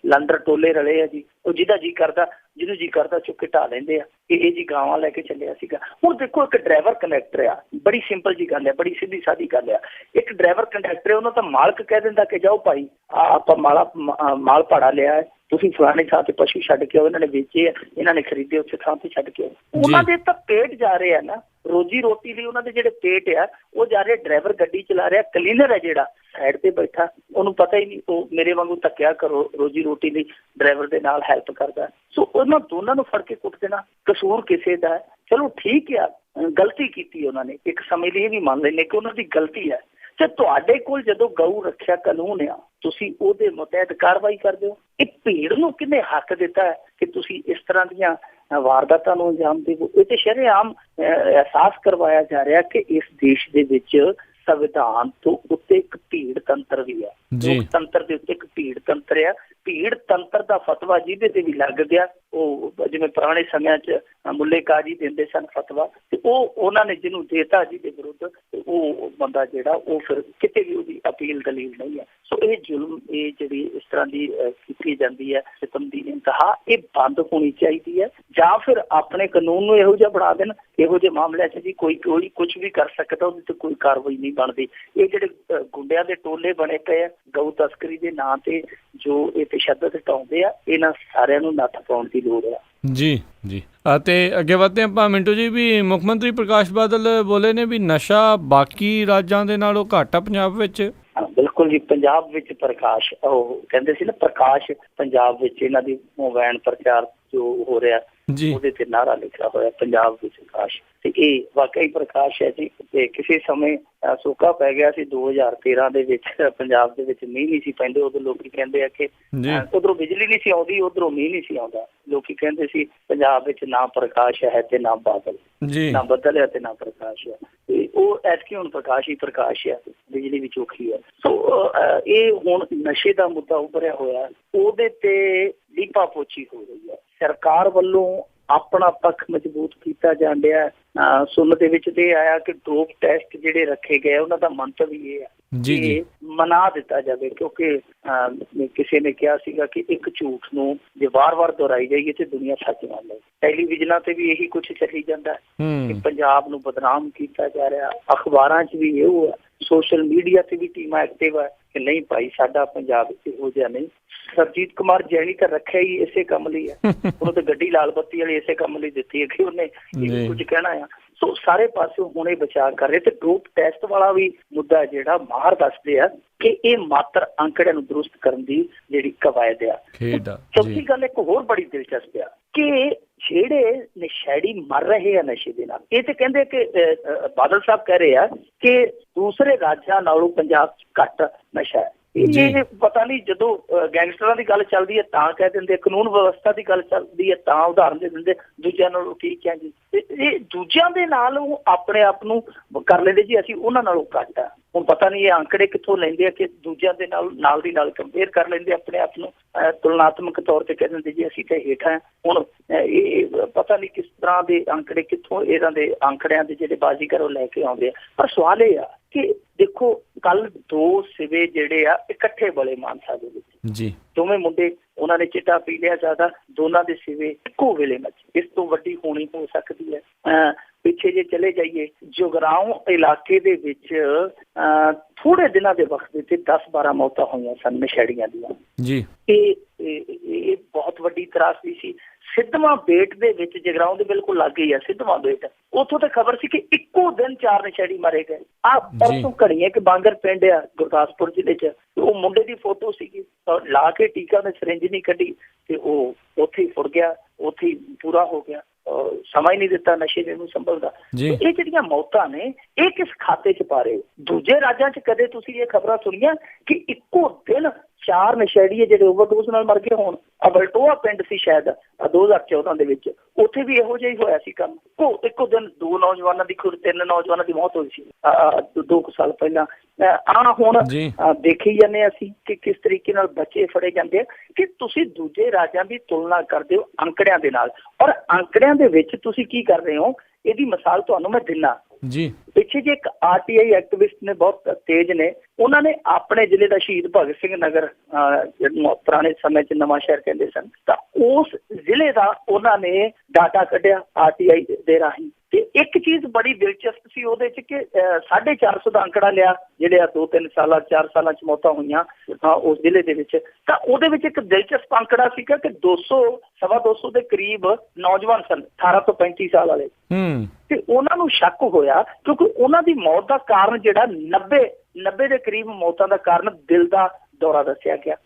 ਲੰਡਰ ਟੋਲੇ ਰਲੇ ਆ ਜੀ, ਉਹ ਜਿਹਨੂੰ ਜੀ ਕਰਦਾ ਚੁੱਕ ਕੇ ਢਾ ਲੈਂਦੇ ਆ। ਇਹ ਜੀ ਗਾਵਾਂ ਲੈ ਕੇ ਚੱਲਿਆ ਸੀਗਾ। ਹੁਣ ਦੇਖੋ, ਇੱਕ ਡਰਾਈਵਰ ਕੰਡਕਟਰ ਆ, ਬੜੀ ਸਿੰਪਲ ਜੀ ਗੱਲ ਹੈ, ਬੜੀ ਸਿੱਧੀ ਸਾਦੀ ਗੱਲ ਆ। ਇੱਕ ਡਰਾਈਵਰ ਕੰਡਕਟਰ ਉਹਨਾਂ ਦਾ ਮਾਲਕ ਕਹਿ ਦਿੰਦਾ ਕਿ ਜਾਓ ਭਾਈ, ਆਪਾਂ ਮਾਲ ਭਾੜਾ ਲਿਆ ਹੈ, ਤੁਸੀਂ ਫਲਾਣੇ ਥਾਂ ਤੇ ਪਸ਼ੂ ਛੱਡ ਕੇ ਆਓ, ਇਹਨਾਂ ਨੇ ਵੇਚੇ ਆ, ਇਹਨਾਂ ਨੇ ਖਰੀਦੇ, ਉੱਥੇ ਥਾਂ ਤੇ ਛੱਡ ਕੇ ਆਓ। ਉਹਨਾਂ ਦੇ ਤਾਂ ਪੇਟ ਜਾ ਰਹੇ ਆ ਨਾ, ਰੋਜੀ ਰੋਟੀ ਲਈ ਉਹਨਾਂ ਦੇ ਜਿਹੜੇ ਪੇਟ ਆ ਉਹ ਜਾ ਰਹੇ। ਡਰਾਈਵਰ ਗੱਡੀ ਚਲਾ ਰਿਹਾ, ਕਲੀਨਰ ਹੈ ਜਿਹੜਾ ਸਾਈਡ ਤੇ ਬੈਠਾ, ਉਹਨੂੰ ਪਤਾ ਹੀ ਨਹੀਂ, ਉਹ ਮੇਰੇ ਵਾਂਗੂ ਧੱਕਿਆ ਕਰੋ ਰੋਜੀ ਰੋਟੀ ਲਈ ਡਰਾਈਵਰ ਦੇ ਨਾਲ ਹੈਲਪ ਕਰਦਾ। ਸੋ ਉਹਨਾਂ ਦੋਨਾਂ ਨੂੰ ਫੜ ਕੇ ਕੁੱਟ ਦੇਣਾ, ਕਸੂਰ ਕਿਸੇ ਦਾ ਹੈ। ਚਲੋ ਠੀਕ ਆ, ਗਲਤੀ ਕੀਤੀ ਉਹਨਾਂ ਨੇ, ਇੱਕ ਸਮੇਂ ਲਈ ਇਹ ਵੀ ਮੰਨ ਲੈਂਦੇ ਕਿ ਉਹਨਾਂ ਦੀ ਗਲਤੀ ਹੈ। ਤੇ ਤੁਹਾਡੇ ਕੋਲ ਜਦੋਂ ਗਊ ਰੱਖਿਆ ਕਾਨੂੰਨ ਆ, ਤੁਸੀਂ ਉਹਦੇ ਮੁਤਹਿਤ ਕਾਰਵਾਈ ਕਰਦੇ ਹੋ। ਇਹ ਭੀੜ ਨੂੰ ਕਿਹਨੇ ਹੱਕ ਦਿੱਤਾ ਹੈ ਕਿ ਤੁਸੀਂ ਇਸ ਤਰ੍ਹਾਂ ਦੀਆਂ ਵਾਰਦਾਤਾਂ ਨੂੰ ਅੰਜਾਮ ਦੇਵੋ? ਇਹ ਤੇ ਸ਼ਰੇਆਮ ਅਹਿਸਾਸ ਕਰਵਾਇਆ ਜਾ ਰਿਹਾ ਕਿ ਇਸ ਦੇਸ਼ ਦੇ ਵਿੱਚ ਸੰਵਿਧਾਨ ਤੋਂ ਉੱਤੇ ਇੱਕ ਭੀੜ ਤੰਤਰ ਵੀ ਹੈ। ਲੋਕਤੰਤਰ ਦੇ ਉੱਤੇ ਇੱਕ ਭੀੜ ਤੰਤਰ ਆ। ਭੀੜ ਤੰਤਰ ਦਾ ਫਤਵਾ ਜਿਹਦੇ ਤੇ ਵੀ ਲੱਗ ਗਿਆ, ਉਹ ਜਿਵੇਂ ਪੁਰਾਣੇ ਸਮਿਆਂ 'ਚ ਮੁੱਲੇ ਕਾਜੀ ਦਿੰਦੇ ਸਨ ਫਤਵਾ, ਤੇ ਉਹ ਉਹਨਾਂ ਨੇ ਜਿਹਨੂੰ ਦੇਤਾ ਜਿਹਦੇ ਵਿਰੁੱਧ, ਉਹ ਬੰਦਾ ਜਿਹੜਾ ਉਹ ਫਿਰ ਕਿਤੇ ਵੀ ਉਹਦੀ ਅਪੀਲ ਦਲੀਲ ਨਹੀਂ ਹੈ। ਸੋ ਇਹ ਜ਼ੁਲਮ, ਇਹ ਜਿਹੜੀ ਇਸ ਤਰ੍ਹਾਂ ਦੀ ਕੀਤੀ ਜਾਂਦੀ ਹੈ ਸਿਤਮ ਦੀ ਇੰਤਹਾ, ਇਹ ਬੰਦ ਹੋਣੀ ਚਾਹੀਦੀ ਹੈ। ਜਾਂ ਫਿਰ ਆਪਣੇ ਕਾਨੂੰਨ ਨੂੰ ਇਹੋ ਜਿਹਾ ਬਣਾ ਦੇਣ, ਇਹੋ ਜਿਹੇ ਮਾਮਲਿਆਂ 'ਚ ਜੀ ਕੋਈ ਕੁਛ ਵੀ ਕਰ ਸਕਦਾ, ਉਹਦੇ ਤੇ ਕੋਈ ਕਾਰਵਾਈ ਨਹੀਂ ਬਣਦੀ। ਇਹ ਜਿਹੜੇ ਗੁੰਡਿਆਂ ਦੇ ਟੋਲੇ ਬਣੇ ਪਏ ਆ ਗਊ ਤਸਕਰੀ ਦੇ ਨਾਂ ਤੇ, ਜੋ ਇਹ ਤਸ਼ੱਦਦ ਢਾਉਂਦੇ ਆ, ਇਹਨਾਂ ਸਾਰਿਆਂ ਨੂੰ ਨੱਥ ਪਾਉਣ ਦੀ ਲੋੜ ਆ। ਜੀ ਜੀ, ਅਤੇ ਅੱਗੇ ਵਧਦੇ ਆਪਾਂ ਮਿੰਟੂ ਜੀ। ਵੀ ਮੁੱਖ ਮੰਤਰੀ ਪ੍ਰਕਾਸ਼ ਬਾਦਲ ਬੋਲੇ ਨੇ ਵੀ ਨਸ਼ਾ ਬਾਕੀ ਰਾਜਾਂ ਦੇ ਨਾਲੋਂ ਘੱਟ ਆ ਪੰਜਾਬ ਵਿੱਚ। ਬਿਲਕੁਲ ਜੀ, ਪੰਜਾਬ ਵਿੱਚ ਪ੍ਰਕਾਸ਼, ਉਹ ਕਹਿੰਦੇ ਸੀ ਨਾ ਪ੍ਰਕਾਸ਼ ਪੰਜਾਬ ਵਿੱਚ, ਇਹਨਾਂ ਦੀ ਵੈਨ ਪ੍ਰਚਾਰ ਜੋ ਹੋ ਰਿਹਾ ਉਹਦੇ ਤੇ ਨਾਰਾ ਲਿਖਿਆ ਹੋਇਆ ਪੰਜਾਬ ਵਿੱਚ ਪ੍ਰਕਾਸ਼, ਤੇ ਇਹ ਵਾਕਈ ਪ੍ਰਕਾਸ਼ ਹੈ ਜੀ। ਤੇ ਕਿਸੇ ਸਮੇਂ ਸੋਕਾ ਪੈ ਗਿਆ ਸੀ 2013 ਦੇ ਵਿੱਚ, ਪੰਜਾਬ ਦੇ ਵਿੱਚ ਮੀਂਹ ਨਹੀਂ ਸੀ ਪੈਂਦੇ। ਉਦੋਂ ਲੋਕੀ ਕਹਿੰਦੇ ਆ ਕਿ ਉਧਰੋਂ ਬਿਜਲੀ ਨਹੀਂ ਸੀ ਆਉਂਦੀ, ਉਧਰੋਂ ਮੀਂਹ ਨਹੀਂ ਸੀ ਆਉਂਦਾ। ਲੋਕੀ ਕਹਿੰਦੇ ਸੀ ਪੰਜਾਬ ਵਿੱਚ ਨਾ ਪ੍ਰਕਾਸ਼ ਹੈ ਤੇ ਨਾ ਬਾਦਲ, ਨਾ ਬੱਦਲ ਹੈ ਤੇ ਨਾ ਪ੍ਰਕਾਸ਼ ਹੈ। ਤੇ ਉਹ ਐਤਕੀ ਹੁਣ ਪ੍ਰਕਾਸ਼ ਹੀ ਪ੍ਰਕਾਸ਼ ਹੈ, ਬਿਜਲੀ ਵੀ ਚੋਖੀ ਹੈ। ਸੋ ਇਹ ਹੁਣ ਨਸ਼ੇ ਦਾ ਮੁੱਦਾ ਉੱਭਰਿਆ ਹੋਇਆ, ਉਹਦੇ ਤੇ ਲੀਪਾ ਪੋਚੀ ਹੋ ਰਹੀ ਹੈ। ਸਰਕਾਰ ਵੱਲੋਂ ਆਪਣਾ ਪੱਖ ਮਜ਼ਬੂਤ ਕੀਤਾ ਜਾਣ ਡਿਆ। ਸੁਣਨ ਦੇ ਵਿੱਚ ਤੇ ਆਇਆ ਕਿ ਡੋਪ ਟੈਸਟ ਜਿਹੜੇ ਰੱਖੇ ਗਏ ਉਹਨਾਂ ਦਾ ਮੰਤਵ ਹੀ ਇਹ ਹੈ ਕਿ ਮਨਾ ਦਿੱਤਾ ਜਾਵੇ, ਕਿਉਂਕਿ ਕਿਸੇ ਨੇ ਕਿਹਾ ਸੀਗਾ ਕਿ ਇੱਕ ਝੂਠ ਨੂੰ ਜੇ ਵਾਰ-ਵਾਰ ਦੁਹਰਾਈ ਜਾਈਏ ਤੇ ਦੁਨੀਆ ਸੱਚ ਮੰਨ ਲਏ। ਟੈਲੀਵਿਜ਼ਨਾਂ ਤੇ ਵੀ ਇਹੀ ਕੁਛ ਚੱਲੀ ਜਾਂਦਾ ਕਿ ਪੰਜਾਬ ਨੂੰ ਬਦਨਾਮ ਕੀਤਾ ਜਾ ਰਿਹਾ, ਅਖਬਾਰਾਂ 'ਚ ਵੀ ਇਹੋ ਹੈ, ਸੋਸ਼ਲ ਮੀਡੀਆ ਤੇ ਵੀ ਟੀਮਾਂ ਐਕਟਿਵ ਹੈ ਕਿ ਨਹੀਂ ਭਾਈ ਸਾਡਾ ਪੰਜਾਬ ਇਹੋ ਜਿਹਾ ਨਹੀਂ। ਸਰਜੀਤ ਕੁਮਾਰ ਜੈਨੀ ਤਾਂ ਰੱਖਿਆ ਹੀ ਇਸੇ ਕੰਮ ਲਈ ਹੈ, ਉਹਨੂੰ ਤਾਂ ਗੱਡੀ ਲਾਲ ਬੱਤੀ ਵਾਲੀ ਇਸੇ ਕੰਮ ਲਈ ਦਿੱਤੀ ਹੈ ਕਿ ਉਹਨੇ ਕੁਝ ਕਹਿਣਾ ਆ। ਸੋ ਸਾਰੇ ਪਾਸਿਓਂ ਹੁਣੇ ਬਚਾਅ ਕਰ ਰਹੇ ਤੇ ਡੋਪ ਟੈਸਟ ਵਾਲਾ ਵੀ ਮੁੱਦਾ ਜਿਹੜਾ ਮਾਹਰ ਦੱਸਦੇ ਆ ਕਿ ਇਹ ਮਾਤਰ ਅੰਕੜਿਆਂ ਨੂੰ ਦਰੁਸਤ ਕਰਨ ਦੀ ਜਿਹੜੀ ਕਵਾਇਦ ਆ। ਚੌਥੀ ਗੱਲ ਇੱਕ ਹੋਰ ਬੜੀ ਦਿਲਚਸਪ ਆ ਕਿ ਜਿਹੜੇ ਨਸ਼ੇੜੀ ਮਰ ਰਹੇ ਆ ਨਸ਼ੇ ਦੇ ਨਾਲ, ਇਹ ਤੇ ਕਹਿੰਦੇ ਕਿ ਬਾਦਲ ਸਾਹਿਬ ਕਹਿ ਰਹੇ ਆ ਕਿ ਦੂਸਰੇ ਰਾਜਾਂ ਨਾਲੋਂ ਪੰਜਾਬ 'ਚ ਘੱਟ ਨਸ਼ਾ ਹੈ। ਇਹ ਪਤਾ ਨਹੀਂ ਜਦੋਂ ਗੈਂਗਸਟਰਾਂ ਦੀ ਗੱਲ ਚੱਲਦੀ ਹੈ ਤਾਂ ਕਹਿ ਦਿੰਦੇ, ਕਾਨੂੰਨ ਵਿਵਸਥਾ ਦੀ ਗੱਲ ਚੱਲਦੀ ਹੈ ਤਾਂ ਉਦਾਹਰਨ ਦੇ ਦਿੰਦੇ ਦੂਜਿਆਂ ਨਾਲੋਂ ਠੀਕ ਹੈ ਜੀ। ਇਹ ਦੂਜਿਆਂ ਦੇ ਨਾਲ ਉਹ ਆਪਣੇ ਆਪ ਨੂੰ ਕਰ ਲੈਂਦੇ ਜੀ ਅਸੀਂ ਉਹਨਾਂ ਨਾਲੋਂ ਘੱਟ ਆ। ਹੁਣ ਪਤਾ ਨਹੀਂ ਇਹ ਅੰਕੜੇ ਕਿੱਥੋਂ ਲੈਂਦੇ ਆ ਕਿ ਦੂਜਿਆਂ ਦੇ ਨਾਲ ਦੀ ਨਾਲ ਕੰਪੇਅਰ ਕਰ ਲੈਂਦੇ ਆਪਣੇ ਆਪ ਨੂੰ, ਤੁਲਨਾਤਮਕ ਤੌਰ ਤੇ ਕਹਿ ਦਿੰਦੇ ਜੀ ਅਸੀਂ ਤਾਂ ਹੇਠਾਂ ਹਾਂ। ਹੁਣ ਇਹ ਪਤਾ ਨਹੀਂ ਕਿਸ ਤਰ੍ਹਾਂ ਦੇ ਅੰਕੜੇ ਕਿੱਥੋਂ ਇਹਨਾਂ ਦੇ ਅੰਕੜਿਆਂ ਦੇ ਜਿਹੜੇ ਬਾਜ਼ੀਗਰ ਉਹ ਲੈ ਕੇ ਆਉਂਦੇ ਆ। ਪਰ ਸਵਾਲ ਇਹ ਆ ਕਿ ਦੇਖੋ ਕੱਲ 2 ਸਿਵੇ ਜਿਹੜੇ ਆ ਇਕੱਠੇ ਬਲੇ ਮਾਨਸਾ ਦੇ ਵਿੱਚ ਜੀ, ਦੋਵੇਂ ਮੁੰਡੇ ਉਹਨਾਂ ਨੇ ਚਿੱਟਾ ਪੀ ਲਿਆ ਜ਼ਿਆਦਾ, ਦੋਨਾਂ ਦੇ ਸਿਵੇ ਇੱਕੋ ਵੇਲੇ ਮੱਚ। ਇਸ ਤੋਂ ਵੱਡੀ ਹੋਣੀ ਹੋ ਸਕਦੀ ਹੈ। ਪਿੱਛੇ ਜੇ ਚਲੇ ਜਾਈਏ ਜੁਗਰਾਉਂ ਇਲਾਕੇ ਦੇ ਵਿੱਚ ਥੋੜੇ ਦਿਨਾਂ ਦੇ ਵਕਤ ਵਿੱਚ 10-12 ਮੌਤਾਂ ਹੋਈਆਂ ਸਨ ਨਸ਼ੇੜੀਆਂ ਦੀਆਂ ਜੀ। ਇਹ ਬਹੁਤ ਵੱਡੀ ਤਰਾਸਦੀ ਸੀ। ਸਿੱਧਵਾਂ ਬੇਟ ਦੇ ਵਿੱਚ ਜਗਰਾਉਂ ਦੇ ਬਿਲਕੁਲ ਲਾਗੇ ਹੀ ਆ ਸਿੱਧਵਾਂ ਬੇਟ, ਉੱਥੋਂ ਤੇ ਖਬਰ ਸੀ ਕਿ ਇੱਕੋ ਦਿਨ 4 ਨਸ਼ੇੜੀ ਮਾਰੇ ਗਏ। ਆਹ ਪਰਸੋਂ ਘੜੀਏ ਕਿ ਬਾਂਗਰ ਪਿੰਡ ਆ ਗੁਰਦਾਸਪੁਰ ਜ਼ਿਲ੍ਹੇ 'ਚ, ਉਹ ਮੁੰਡੇ ਦੀ ਫੋਟੋ ਸੀਗੀ, ਲਾ ਕੇ ਟੀਕਾ ਨੇ ਸਿਰਿੰਜ ਨਹੀਂ ਕੱਢੀ ਤੇ ਉਹ ਉੱਥੇ ਹੀ ਫੁੜ ਗਿਆ, ਉੱਥੇ ਹੀ ਪੂਰਾ ਹੋ ਗਿਆ। ਸਮਾਂ ਹੀ ਨਹੀਂ ਦਿੱਤਾ ਨਸ਼ੇ ਨੂੰ ਸੰਭਲਦਾ। ਇਹ ਜਿਹੜੀਆਂ ਮੌਤਾਂ ਨੇ ਇਹ ਕਿਸ ਖਾਤੇ 'ਚ ਪਾ ਰਹੇ? ਦੂਜੇ ਰਾਜਾਂ 'ਚ ਕਦੇ ਤੁਸੀਂ ਇਹ ਖਬਰਾਂ ਸੁਣੀਆਂ ਕਿ ਇੱਕੋ ਦਿਨ 4 ਨਸ਼ੇੜੀਏ ਜਿਹੜੇ ਓਵਰਡੋਜ਼ ਨਾਲ ਮਰ ਗਏ ਹੋਣ? ਬਲਟੋਆ ਪਿੰਡ ਸੀ ਸ਼ਾਇਦ 2014 ਦੇ ਵਿੱਚ, ਉੱਥੇ ਵੀ ਇਹੋ ਜਿਹਾ ਹੀ ਹੋਇਆ ਸੀ ਕੰਮ। ਇੱਕੋ ਦਿਨ 2 ਨੌਜਵਾਨਾਂ ਦੀ 3 ਨੌਜਵਾਨਾਂ ਦੀ ਮੌਤ ਹੋਈ ਸੀ 2 ਸਾਲ ਪਹਿਲਾਂ। ਹੁਣ ਦੇਖੀ ਜਾਂਦੇ ਅਸੀਂ ਕਿ ਕਿਸ ਤਰੀਕੇ ਨਾਲ ਬੱਚੇ ਫੜੇ ਜਾਂਦੇ ਆ ਕਿ ਤੁਸੀਂ ਦੂਜੇ ਰਾਜਾਂ ਦੀ ਤੁਲਨਾ ਕਰਦੇ ਹੋ ਅੰਕੜਿਆਂ ਦੇ ਨਾਲ, ਔਰ ਅੰਕੜਿਆਂ ਦੇ ਵਿੱਚ ਤੁਸੀਂ ਕੀ ਕਰ ਰਹੇ ਹੋ ਇਹਦੀ ਮਿਸਾਲ ਤੁਹਾਨੂੰ ਮੈਂ ਦਿੰਦਾ ਜੀ। ਪਿੱਛੇ ਜੇ ਇੱਕ RTI ਐਕਟਿਵਿਸਟ ਨੇ ਬਹੁਤ ਤੇਜ਼ ਨੇ, ਉਹਨਾਂ ਨੇ ਆਪਣੇ ਜ਼ਿਲ੍ਹੇ ਦਾ ਸ਼ਹੀਦ ਭਗਤ ਸਿੰਘ ਨਗਰ ਪੁਰਾਣੇ ਸਮੇਂ 'ਚ ਨਵਾਂ ਸ਼ਹਿਰ ਕਹਿੰਦੇ ਸਨ, ਤਾਂ ਉਸ ਜ਼ਿਲ੍ਹੇ ਦਾ ਉਹਨਾਂ ਨੇ ਡਾਟਾ ਕੱਢਿਆ RTI ਦੇ ਰਾਹੀਂ। ਤੇ ਇੱਕ ਚੀਜ਼ ਬੜੀ ਦਿਲਚਸਪ ਸੀ ਉਹਦੇ 'ਚ ਕਿ 450 ਦਾ ਅੰਕੜਾ ਲਿਆ ਜਿਹੜੇ ਆ 2-3 ਸਾਲਾਂ 4 ਸਾਲਾਂ 'ਚ ਮੌਤਾਂ ਹੋਈਆਂ ਉਸ ਜ਼ਿਲ੍ਹੇ ਦੇ ਵਿੱਚ। ਤਾਂ ਉਹਦੇ ਵਿੱਚ ਇੱਕ ਦਿਲਚਸਪ ਅੰਕੜਾ ਸੀਗਾ ਕਿ 200-225 ਦੇ ਕਰੀਬ ਨੌਜਵਾਨ ਸਨ 18 ਤੋਂ 35 ਸਾਲ ਵਾਲੇ। ਤੇ ਉਹਨਾਂ ਨੂੰ ਸ਼ੱਕ ਹੋਇਆ ਕਿਉਂਕਿ ਉਹਨਾਂ ਦੀ ਮੌਤ ਦਾ ਕਾਰਨ ਜਿਹੜਾ 90 ਦੇ ਕਰੀਬ ਮੌਤਾਂ ਦਾ ਕਾਰਨ ਦਿਲ ਦਾ ਦੌਰਾ ਦੱਸਿਆ ਗਿਆ।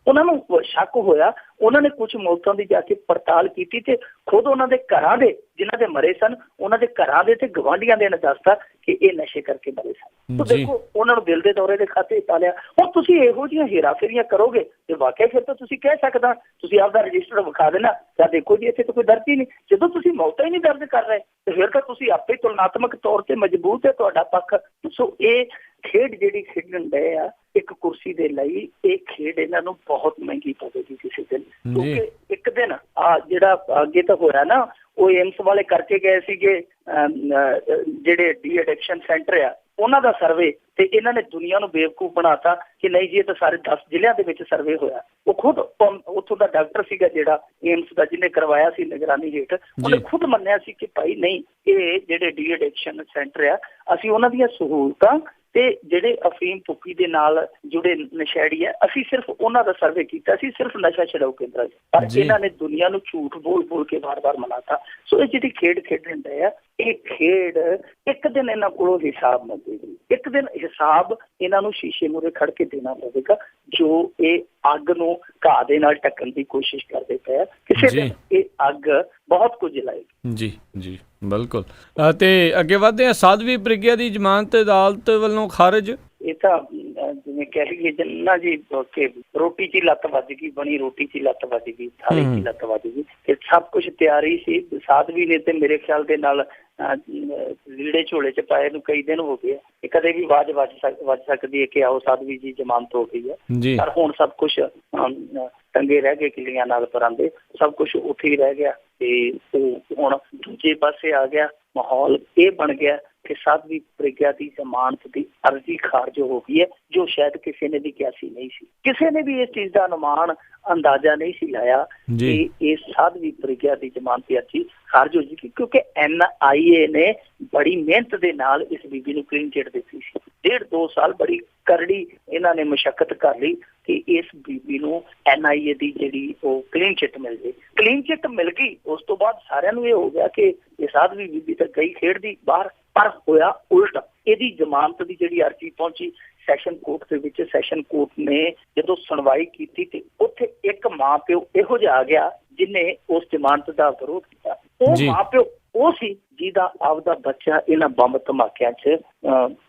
ਉਹਨਾਂ ਨੂੰ ਸ਼ੱਕ ਹੋਇਆ, ਉਹਨਾਂ ਨੇ ਕੁਝ ਮੌਤਾਂ ਦੀ ਜਾ ਕੇ ਪੜਤਾਲ ਕੀਤੀ ਤੇ ਖੁਦ ਉਹਨਾਂ ਦੇ ਘਰਾਂ ਦੇ ਜਿਨ੍ਹਾਂ ਦੇ ਮਰੇ ਸਨ ਉਹਨਾਂ ਦੇ ਘਰਾਂ ਦੇ ਤੇ ਗਵਾਂਢੀਆਂ ਦੇ ਨੇ ਦੱਸਤਾ ਕਿ ਇਹ ਨਸ਼ੇ ਕਰਕੇ ਮਰੇ ਸਨ। ਦੇਖੋ ਉਹਨਾਂ ਨੂੰ ਦਿਲ ਦੇ ਦੌਰੇ ਦੇ ਖਾਤੇ ਪਾ ਲਿਆ। ਹੁਣ ਤੁਸੀਂ ਇਹੋ ਜਿਹੀਆਂ ਹੇਰਾਫੇਰੀਆਂ ਕਰੋਗੇ ਤੇ ਵਾਕਿਆ ਫਿਰ ਤਾਂ ਤੁਸੀਂ ਕਹਿ ਸਕਦਾ, ਤੁਸੀਂ ਆਪਦਾ ਰਜਿਸਟਰ ਵਿਖਾ ਦੇਣਾ ਤਾਂ ਦੇਖੋ ਜੀ ਇੱਥੇ ਤਾਂ ਕੋਈ ਦਰਜ ਹੀ ਨਹੀਂ। ਜਦੋਂ ਤੁਸੀਂ ਮੌਤਾਂ ਹੀ ਨਹੀਂ ਦਰਜ ਕਰ ਰਹੇ ਤੇ ਫਿਰ ਤਾਂ ਤੁਸੀਂ ਆਪੇ ਤੁਲਨਾਤਮਕ ਤੌਰ ਤੇ ਮਜ਼ਬੂਤ ਹੈ ਤੁਹਾਡਾ ਪੱਖ। ਸੋ ਇਹ ਖੇਡ ਜਿਹੜੀ ਖੇਡਣ ਡਏ ਆ ਇੱਕ ਕੁਰਸੀ ਦੇ ਲਈ, ਇਹ ਖੇਡ ਇਹਨਾਂ ਨੂੰ ਬਹੁਤ ਮਹਿੰਗੀ ਪਵੇਗੀ ਕਿਸੇ ਦਿਨ। ਕਿਉਂਕਿ ਇੱਕ ਦਿਨ ਜਿਹੜਾ ਅੱਗੇ ਤਾਂ ਹੋਇਆ ਨਾ, ਉਹ ਏਮਸ ਵਾਲੇ ਕਰਕੇ ਗਏ ਸੀਗੇ ਜਿਹੜੇ ਡੀ ਐਡਿਕਸ਼ਨ ਸੈਂਟਰ ਆ ਉਹਨਾਂ ਦਾ ਸਰਵੇ, ਤੇ ਇਹਨਾਂ ਨੇ ਦੁਨੀਆ ਨੂੰ ਬੇਵਕੂਫ ਬਣਾਤਾ ਕਿ ਨਹੀਂ ਜੀ ਇਹ ਤਾਂ ਸਾਰੇ 10 ਜ਼ਿਲ੍ਹਿਆਂ ਦੇ ਵਿੱਚ ਸਰਵੇ ਹੋਇਆ। ਉਹ ਖੁਦ ਉੱਥੋਂ ਦਾ ਡਾਕਟਰ ਸੀਗਾ ਜਿਹੜਾ ਏਮਸ ਦਾ ਜਿਹਨੇ ਕਰਵਾਇਆ ਸੀ ਨਿਗਰਾਨੀ ਹੇਠ, ਉਹਨੇ ਖੁਦ ਮੰਨਿਆ ਸੀ ਕਿ ਭਾਈ ਨਹੀਂ ਇਹ ਜਿਹੜੇ ਡੀ ਐਡਿਕਸ਼ਨ ਸੈਂਟਰ ਆ ਅਸੀਂ ਉਹਨਾਂ ਦੀਆਂ ਸਹੂਲਤਾਂ ਤੇ ਜਿਹੜੇ ਅਫੀਮ ਭੁੱਕੀ ਦੇ ਨਾਲ ਜੁੜੇ ਨਸ਼ੇੜੀ ਆ ਅਸੀਂ ਸਿਰਫ ਉਹਨਾਂ ਦਾ ਸਰਵੇ ਕੀਤਾ ਸੀ, ਸਿਰਫ ਨਸ਼ਾ ਛਡਾਊ ਕੇਂਦਰਾਂ 'ਚ। ਪਰ ਇਹਨਾਂ ਨੇ ਦੁਨੀਆ ਨੂੰ ਝੂਠ ਬੋਲ ਕੇ ਵਾਰ-ਵਾਰ ਮਨਾਤਾ। ਸੋ ਇਹ ਜਿਹੜੀ ਖੇਡ ਖੇਡਣ ਡਏ ਆ, ਇਹ ਖੇਡ ਇੱਕ ਦਿਨ ਇਹਨਾਂ ਕੋਲੋਂ ਹਿਸਾਬ ਮੰਗੇਗੀ। ਇੱਕ ਦਿਨ ਹਿਸਾਬ ਇਹਨਾਂ ਨੂੰ ਸ਼ੀਸ਼ੇ ਮੂਹਰੇ ਖੜ ਕੇ ਦੇਣਾ ਪਵੇਗਾ ਜੋ ਇਹ ਅੱਗ ਨੂੰ ਘਾਹ ਦੇ ਨਾਲ ਢੱਕਣ ਦੀ ਕੋਸ਼ਿਸ਼ ਕਰਦੇ ਪਏ ਆ। ਕਿਸੇ ਦਿਨ ਇਹ ਅੱਗ ਬਹੁਤ ਕੁਝ ਜਲਾਏਗੀ। ਜੀ ਬਿਲਕੁਲ। ਤੇ ਅੱਗੇ ਵਧਦੇ ਆ, ਸਾਧਵੀ ਪ੍ਰਗਿਆ ਦੀ ਜ਼ਮਾਨਤ ਅਦਾਲਤ ਵੱਲੋਂ ਖਾਰਜ। ਇਹ ਤਾਂ ਜਿਵੇਂ ਕਹਿ ਲਈਏ ਜਿੰਨਾ ਜੀ ਕਿ ਰੋਟੀ 'ਚ ਹੀ ਲੱਤ ਵੱਜ ਗਈ, ਬਣੀ ਰੋਟੀ 'ਚ ਹੀ ਲੱਤ ਵੱਜ ਗਈ, ਥਾਲੀ 'ਚ ਹੀ ਲੱਤ ਵੱਜ ਗਈ। ਇਹ ਸਭ ਕੁਛ ਤਿਆਰੀ ਸੀ। ਸਾਧਵੀ ਨੇ ਤੇ ਮੇਰੇ ਖਿਆਲ ਦੇ ਨਾਲ ਲੀੜੇ ਝੋਲੇ 'ਚ ਪਾਏ ਨੂੰ ਕਈ ਦਿਨ ਹੋ ਗਏ ਆ। ਇਹ ਕਦੇ ਵੀ ਆਵਾਜ਼ ਵੱਜ ਸਕਦੀ ਹੈ ਕਿ ਆਓ ਸਾਧਵੀ ਜੀ ਜ਼ਮਾਨਤ ਹੋ ਗਈ ਹੈ। ਪਰ ਹੁਣ ਸਭ ਕੁਛ ਟੰਗੇ ਰਹਿ ਗਏ ਕਿੱਲੀਆਂ ਨਾਲ ਪਰਾਂਦੇ, ਸਭ ਕੁਛ ਉੱਥੇ ਹੀ ਰਹਿ ਗਿਆ। ਤੇ ਹੁਣ ਦੂਜੇ ਪਾਸੇ ਆ ਗਿਆ ਮਾਹੌਲ ਇਹ ਬਣ ਗਿਆ ਕਿ ਸਾਧਵੀ ਪ੍ਰਗਿਆ ਦੀ ਜ਼ਮਾਨਤ ਦੀ ਅਰਜ਼ੀ ਖਾਰਜ ਹੋ ਗਈ ਹੈ, ਜੋ ਸ਼ਾਇਦ ਕਿਸੇ ਨੇ ਵੀ ਕਿਆਸੀ ਨਹੀਂ ਸੀ। ਕਿਸੇ ਨੇ ਵੀ ਇਸ ਚੀਜ਼ ਦਾ ਅਨੁਮਾਨ ਅੰਦਾਜ਼ਾ ਨਹੀਂ ਸੀ ਲਾਇਆ ਕਿ ਇਹ ਸਾਧਵੀ ਪ੍ਰਗਿਆ ਦੀ ਜ਼ਮਾਨਤ ਦੀ ਅਰਜ਼ੀ ਖਾਰਜ ਹੋ ਜਾਏਗੀ, ਕਿਉਂਕਿ NIA ਨੇ ਬੜੀ ਮਿਹਨਤ ਦੇ ਨਾਲ ਇਸ ਬੀਬੀ ਨੂੰ ਕਲੀਨ ਚਿੱਟ ਦਿੱਤੀ ਸੀ। 1.5-2 ਸਾਲ ਬੜੀ ਕਰੜੀ ਇਹਨਾਂ ਨੇ ਮੁਸ਼ੱਕਤ ਕਰ ਲਈ ਕਿ ਇਸ ਬੀਬੀ ਨੂੰ NIA ਦੀ ਜਿਹੜੀ ਉਹ ਕਲੀਨ ਚਿੱਟ ਮਿਲ ਜੇ। ਕਲੀਨ ਚਿੱਟ ਮਿਲ ਗਈ, ਉਸ ਤੋਂ ਬਾਅਦ ਸਾਰਿਆਂ ਨੂੰ ਇਹ ਹੋ ਗਿਆ ਕਿ ਇਹ ਸਾਧਵੀ ਬੀਬੀ ਤਾਂ ਗਈ ਖੇਡਦੀ ਬਾਹਰ। ਪਰ ਹੋਇਆ ਉਲਟ, ਇਹਦੀ ਜ਼ਮਾਨਤ ਦੀ ਜਿਹੜੀ ਅਰਜ਼ੀ ਪਹੁੰਚੀ ਸੈਸ਼ਨ ਕੋਰਟ ਦੇ ਵਿੱਚ। ਸੈਸ਼ਨ ਕੋਰਟ ਨੇ ਜਦੋਂ ਸੁਣਵਾਈ ਕੀਤੀ ਤੇ ਉੱਥੇ ਇੱਕ ਮਾਂ ਪਿਓ ਇਹੋ ਜਿਹਾ ਆ ਗਿਆ ਜਿਹਨੇ ਉਸ ਜ਼ਮਾਨਤ ਦਾ ਵਿਰੋਧ ਕੀਤਾ। ਉਹ ਮਾਂ ਪਿਓ ਉਹ ਸੀ ਜਿਹਦਾ ਆਪਦਾ ਬੱਚਾ ਇਹਨਾਂ ਬੰਬ ਧਮਾਕਿਆਂ 'ਚ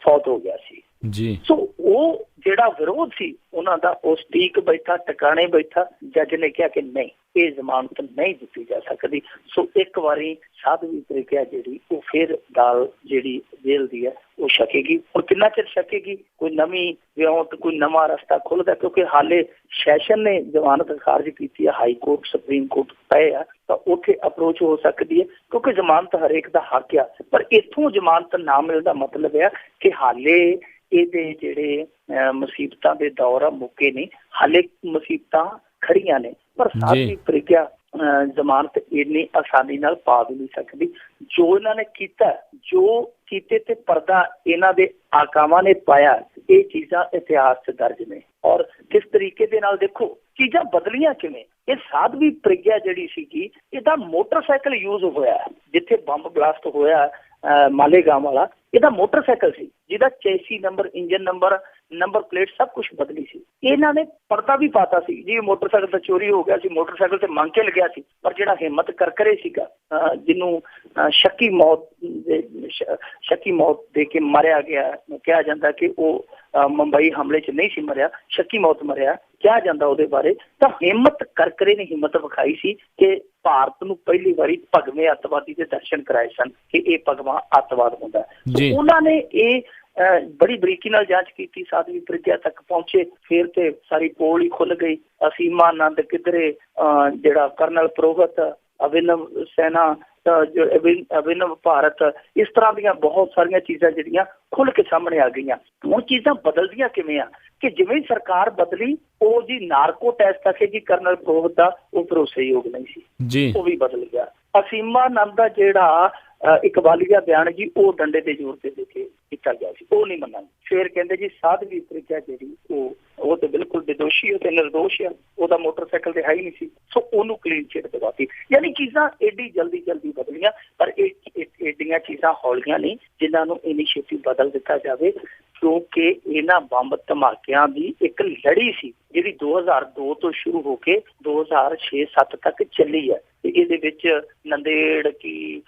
ਫੌਤ ਹੋ ਗਿਆ ਸੀ ਜੀ। ਸੋ ਉਹ ਜਿਹੜਾ ਵਿਰੋਧ ਸੀ ਉਹਨਾਂ ਦਾ, ਉਹ ਸਟੀਕ ਬੈਠਾ, ਟਿਕਾਣੇ ਬੈਠਾ। ਜੱਜ ਨੇ ਕਿਹਾ ਕਿ ਨਹੀਂ, ਇਹ ਜ਼ਮਾਨਤ ਨਹੀਂ ਦਿੱਤੀ ਜਾ ਸਕਦੀ। ਸੋ ਇੱਕ ਵਾਰੀ ਸਾਧਵੀ ਪ੍ਰਗਿਆ ਜਿਹੜੀ ਉਹ ਫਿਰ ਦਾਲ ਜਿਹੜੀ ਜੇਲ੍ਹ ਦੀ ਹੈ ਉਹ ਛਕੇਗੀ। ਹੁਣ ਕਿੰਨਾ ਚਿਰ ਛਕੇਗੀ? ਕੋਈ ਨਵੀਂ ਵਿਉਂਤ, ਕੋਈ ਨਵਾਂ ਰਸਤਾ ਖੁੱਲ੍ਹਦਾ, ਕਿਉਂਕਿ ਹਾਲੇ ਸੈਸ਼ਨ ਨੇ ਜ਼ਮਾਨਤ ਖਾਰਜ ਕੀਤੀ ਹੈ, ਹਾਈ ਕੋਰਟ, ਸੁਪਰੀਮ ਕੋਰਟ ਪਏ ਆ, ਤਾਂ ਉੱਥੇ ਅਪਰੋਚ ਹੋ ਸਕਦੀ ਹੈ, ਕਿਉਂਕਿ ਜ਼ਮਾਨਤ ਹਰੇਕ ਦਾ ਹੱਕ ਆ। ਪਰ ਇੱਥੋਂ ਜ਼ਮਾਨਤ ਨਾ ਮਿਲਣ ਦਾ ਮਤਲਬ ਹੈ ਕਿ ਹਾਲੇ ਇਹਦੇ ਜਿਹੜੇ ਮੁਸੀਬਤਾਂ ਦੇ ਦੌਰ ਆ ਮੁੱਕੇ ਨਹੀਂ, ਹਾਲੇ ਮੁਸੀਬਤਾਂ ਖੜੀਆਂ ਨੇ। ਪਰ ਸਾਧਵੀ ਪ੍ਰਗਿਆ ਜ਼ਮਾਨਤ ਇੰਨੀ ਆਸਾਨੀ ਨਾਲ ਪਾ ਵੀ ਨਹੀਂ ਸਕਦੀ। ਜੋ ਇਹਨਾਂ ਨੇ ਕੀਤਾ, ਜੋ ਕੀਤੇ ਤੇ ਪਰਦਾ ਇਹਨਾਂ ਦੇ ਆਕਾਵਾਂ ਨੇ ਪਾਇਆ, ਇਹ ਚੀਜ਼ਾਂ ਇਤਿਹਾਸ 'ਚ ਦਰਜ ਨੇ। ਔਰ ਕਿਸ ਤਰੀਕੇ ਦੇ ਨਾਲ ਦੇਖੋ ਚੀਜ਼ਾਂ ਬਦਲੀਆਂ ਕਿਵੇਂ। ਇਹ ਸਾਧਵੀ ਪ੍ਰਗਿਆ ਜਿਹੜੀ ਸੀਗੀ, ਇਹਦਾ ਮੋਟਰਸਾਈਕਲ ਯੂਜ਼ ਹੋਇਆ ਜਿੱਥੇ ਬੰਬ ਬਲਾਸਟ ਹੋਇਆ ਮਾਲੇਗਾਂਵ ਵਾਲਾ। ਇਹਦਾ ਮੋਟਰਸਾਈਕਲ ਸੀ ਜਿਹਦਾ chassis number, engine number plate ਸਭ ਕੁਛ ਬਦਲੀ ਸੀ। ਇਹਨਾਂ ਨੇ ਪਰਦਾ ਵੀ ਪਾਤਾ ਸੀ ਜੀ ਮੋਟਰਸਾਈਕਲ ਤਾਂ ਚੋਰੀ ਹੋ ਗਿਆ ਸੀ, ਮੋਟਰਸਾਈਕਲ ਤੇ ਮੰਗ ਕੇ ਲੱਗਿਆ ਸੀ। ਪਰ ਜਿਹੜਾ ਹਿੰਮਤ ਕਰਕਰੇ ਸੀਗਾ, ਜਿਹਨੂੰ ਸ਼ੱਕੀ ਮੌਤ ਦੇ ਕੇ ਮਾਰਿਆ ਗਿਆ, ਕਿਹਾ ਜਾਂਦਾ ਕਿ ਉਹ ਮੁੰਬਈ ਹਮਲੇ 'ਚ ਨਹੀਂ ਸੀ ਮਰਿਆ, ਸ਼ੱਕੀ ਮੌਤ ਮਰਿਆ ਕਿਹਾ ਜਾਂਦਾ ਉਹਦੇ ਬਾਰੇ। ਤਾਂ ਹਿੰਮਤ ਕਰਕਰੇ ਨੇ ਹਿੰਮਤ ਵਿਖਾਈ ਸੀ ਕਿ ਭਾਰਤ ਨੂੰ ਪਹਿਲੀ ਵਾਰੀ ਭਗਵੇਂ ਅੱਤਵਾਦੀ ਦੇ ਦਰਸ਼ਨ ਕਰਾਏ ਸਨ ਕਿ ਇਹ ਭਗਵਾਂ ਅੱਤਵਾਦ ਹੁੰਦਾ। ਉਹਨਾਂ ਨੇ ਇਹ ਬੜੀ ਬਰੀਕੀ ਨਾਲ ਜਾਂਚ ਕੀਤੀ, ਸਾਧਵੀ ਪ੍ਰਗਿਆ ਤੱਕ ਪਹੁੰਚੇ। ਫਿਰ ਤੇ ਸਾਰੀ ਪੋਲ ਹੀ ਖੁੱਲ ਗਈ। ਅਸੀਮਾ ਆਨੰਦ ਕਿਧਰੇ, ਜਿਹੜਾ ਕਰਨਲ ਪ੍ਰੋਹਤ, ਅਭਿਨਵ ਸੈਨਾ, ਅਭਿਨਵ ਭਾਰਤ, ਇਸ ਤਰ੍ਹਾਂ ਦੀਆਂ ਬਹੁਤ ਸਾਰੀਆਂ ਚੀਜ਼ਾਂ ਜਿਹੜੀਆਂ ਖੁੱਲ ਕੇ ਸਾਹਮਣੇ ਆ ਗਈਆਂ। ਹੁਣ ਚੀਜ਼ਾਂ ਬਦਲਦੀਆਂ ਕਿਵੇਂ ਆ ਕਿ ਜਿਵੇਂ ਸਰਕਾਰ ਬਦਲੀ, ਉਹ ਜੀ ਨਾਰਕੋ ਟੈਸਟ ਆਖੇ ਜੀ ਕਰਨਲ ਪ੍ਰੋਹਤ ਦਾ ਉਹ ਭਰੋਸੇਯੋਗ ਨਹੀਂ ਸੀ, ਉਹ ਵੀ ਬਦਲ ਗਿਆ। ਅਸੀਮਾ ਆਨੰਦ ਦਾ ਜਿਹੜਾ ਇਕਬਾਲੀਆ ਬਿਆਨ ਜੀ, ਉਹ ਡੰਡੇ ਦੇ ਜ਼ੋਰ ਤੇ ਦੇ ਕੇ ਕੀਤਾ ਗਿਆ ਸੀ, ਉਹ ਨਹੀਂ ਮੰਨਾਂਗੇ। ਫਿਰ ਕਹਿੰਦੇ ਜੀ ਸਾਧਵੀ ਪ੍ਰਗਿਆ ਜਿਹੜੀ ਉਹ ਤੇ ਬਿਲਕੁਲ ਬੇਦੋਸ਼ੀ, ਉਹ ਤੇ ਨਿਰਦੋਸ਼ ਆ, ਉਹਦਾ ਮੋਟਰਸਾਈਕਲ ਤੇ ਹੈ ਹੀ ਨਹੀਂ ਸੀ, ਸੋ ਉਹਨੂੰ ਕਲੀਨ ਚਿੱਟ ਦਿਵਾਤੀ। ਯਾਨੀ ਚੀਜ਼ਾਂ ਏਡੀ ਜਲਦੀ ਬਦਲੀਆਂ। ਪਰ ਇਹ ਏਡੀਆਂ ਚੀਜ਼ਾਂ ਹੌਲੀਆਂ ਨਹੀਂ ਜਿਨ੍ਹਾਂ ਨੂੰ ਇੰਨੀ ਛੇਤੀ ਬਦਲ ਦਿੱਤਾ ਜਾਵੇ, ਕਿਉਂਕਿ ਇਹਨਾਂ ਬੰਬ ਧਮਾਕਿਆਂ ਦੀ ਇੱਕ ਲੜੀ ਸੀ ਜਿਹੜੀ 2002 ਤੋਂ ਸ਼ੁਰੂ ਹੋ ਕੇ 2006-07 ਤੱਕ ਚੱਲੀ ਹੈ। ਤੇ ਇਹਦੇ ਵਿੱਚ ਨੰਦੇੜ ਕੀ,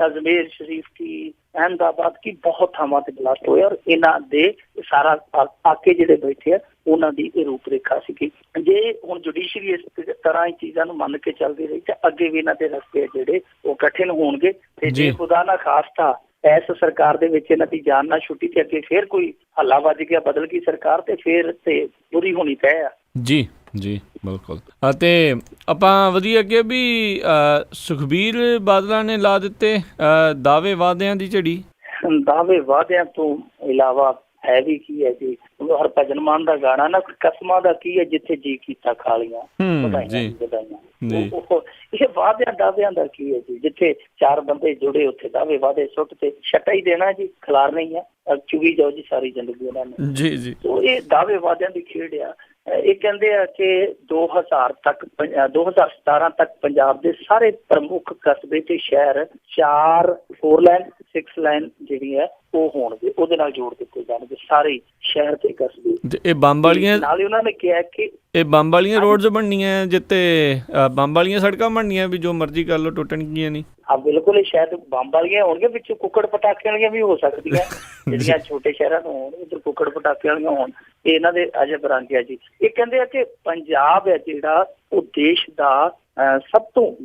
ਅਜਮੇਰ ਸ਼ਰੀਫ ਕੀ, ਅਹਿਮਦਾਬਾਦ ਕੀ ਬਹੁਤ ਥਾਵਾਂ ਤੇ ਬਲਾਸਟ ਹੋਏ। ਔਰ ਇਹਨਾਂ ਦੇ ਸਾਰਾ ਆਕੇ ਜਿਹੜੇ ਬੈਠੇ ਆ ਉਹਨਾਂ ਦੀ ਇਹ ਰੂਪ ਰੇਖਾ ਸੀਗੀ। ਜੇ ਹੁਣ ਜੁਡੀਸ਼ਰੀ ਇਸ ਤਰ੍ਹਾਂ ਹੀ ਚੀਜ਼ਾਂ ਨੂੰ ਮੰਨ ਕੇ ਚੱਲਦੀ ਰਹੀ ਤਾਂ ਅੱਗੇ ਵੀ ਇਹਨਾਂ ਦੇ ਰਸਤੇ ਜਿਹੜੇ ਉਹ ਕਠਿਨ ਹੋਣਗੇ। ਤੇ ਜੇ ਖੁਦਾ ਨਾ ਖਾਸਤਾ ਇਸ ਸਰਕਾਰ ਦੇ ਵਿੱਚ ਇਹਨਾਂ ਦੀ ਜਾਨ ਨਾ ਛੁੱਟੀ ਤੇ ਅੱਗੇ ਫੇਰ ਕੋਈ ਹੱਲਾ ਵੱਜ ਗਿਆ, ਬਦਲ ਗਈ ਸਰਕਾਰ, ਤੇ ਫੇਰ ਤੇ ਬੁਰੀ ਹੋਣੀ ਤੈਅ ਆ। ਜੀ ਬਿਲਕੁਲ। ਅਤੇ ਆਪਾਂ ਵਧੀਆ ਅੱਗੇ ਵੀ ਸੁਖਬੀਰ ਬਾਦਲਾਂ ਨੇ ਲਾ ਦਿੱਤੇ ਦਾਅਵੇ ਵਾਅਦਿਆਂ ਦੀ ਝੜੀ। ਦਾਅਵੇ ਵਾਅਦਿਆਂ ਤੋਂ ਇਲਾਵਾ ਹੈ ਵੀ ਕੀ ਹੈ ਜੀ, ਹਰਭਜਨ ਮਾਨ ਦਾ ਗਾਣਾ ਨਾ, ਕਸਮਾਂ ਦਾ ਕੀ ਹੈ ਜਿੱਥੇ ਜੀ ਕੀਤਾ ਖਾ ਲਈਆਂ, ਵਧਾਈਆਂ। ਇਹ ਵਾਅਦਿਆਂ ਦਾਅਵਿਆਂ ਦਾ ਕੀ ਹੈ ਜੀ, ਜਿੱਥੇ 4 ਬੰਦੇ ਜੁੜੇ ਉੱਥੇ ਦਾਅਵੇ ਵਾਅਦੇ ਸੁੱਟ ਤੇ ਛੱਟਾ ਹੀ ਦੇਣਾ ਜੀ, ਖਿਲਾਰ ਨਹੀਂ ਆ, ਚੁਗੀ ਜਾਓ ਜੀ ਸਾਰੀ ਜ਼ਿੰਦਗੀ ਉਹਨਾਂ ਨੇ। ਜੀ ਇਹ ਦਾਅਵੇ ਵਾਅਦਿਆਂ ਦੀ ਖੇਡ ਆ। ਇਹ ਕਹਿੰਦੇ ਆ ਕਿ 2017 ਤੱਕ ਪੰਜਾਬ ਦੇ ਸਾਰੇ ਪ੍ਰਮੁੱਖ ਕਸਬੇ ਤੇ ਸ਼ਹਿਰ 4 4 ਲੇਨ 6 ਲਾਈਨ ਜਿਹੜੀ ਹੈ ਉਹ ਹੋਣਗੇ, ਉਹਦੇ ਨਾਲ ਜੋੜ ਦਿੱਤੇ ਜਾਣਗੇ ਸਾਰੇ ਸ਼ਹਿਰ ਤੇ ਕਸਬੇ। ਇਹ ਬੰਬ ਵਾਲੀਆਂ ਨਾਲੇ ਉਹਨਾਂ ਨੇ ਕਿਹਾ ਕਿ ਇਹ ਬੰਬ ਵਾਲੀਆਂ ਰੋਡਸ ਬਣਨੀਆਂ ਜਿੱਤੇ ਬੰਬ ਵਾਲੀਆਂ ਸੜਕਾਂ ਬਣਨੀਆਂ ਵੀ ਜੋ ਮਰਜ਼ੀ ਕਰ ਲਓ ਟੁੱਟਣਗੀਆਂ ਨਹੀਂ। ਹਾਂ ਬਿਲਕੁਲ, ਇਹ ਸ਼ਾਇਦ ਬੰਬ ਵਾਲੀਆਂ ਹੋਣਗੀਆਂ, ਵਿੱਚੋਂ ਕੁੱਕੜ ਪਟਾਕੇ ਵਾਲੀਆਂ ਵੀ ਹੋ ਸਕਦੀਆਂ ਜਿਹੜੀਆਂ ਛੋਟੇ ਸ਼ਹਿਰਾਂ ਨੂੰ ਹੋਣ, ਉੱਧਰ ਕੁੱਕੜ ਪਟਾਕੇ ਵਾਲੀਆਂ ਹੋਣ। ਇਹ ਇਹਨਾਂ ਦੇ ਅਜੇ ਬਰਾਂਗੇ ਆ ਜੀ। ਇਹ ਕਹਿੰਦੇ ਆ ਕਿ ਪੰਜਾਬ ਹੈ ਜਿਹੜਾ ਉਹ ਦੇਸ਼ ਦਾ ਸਭ ਤੋਂ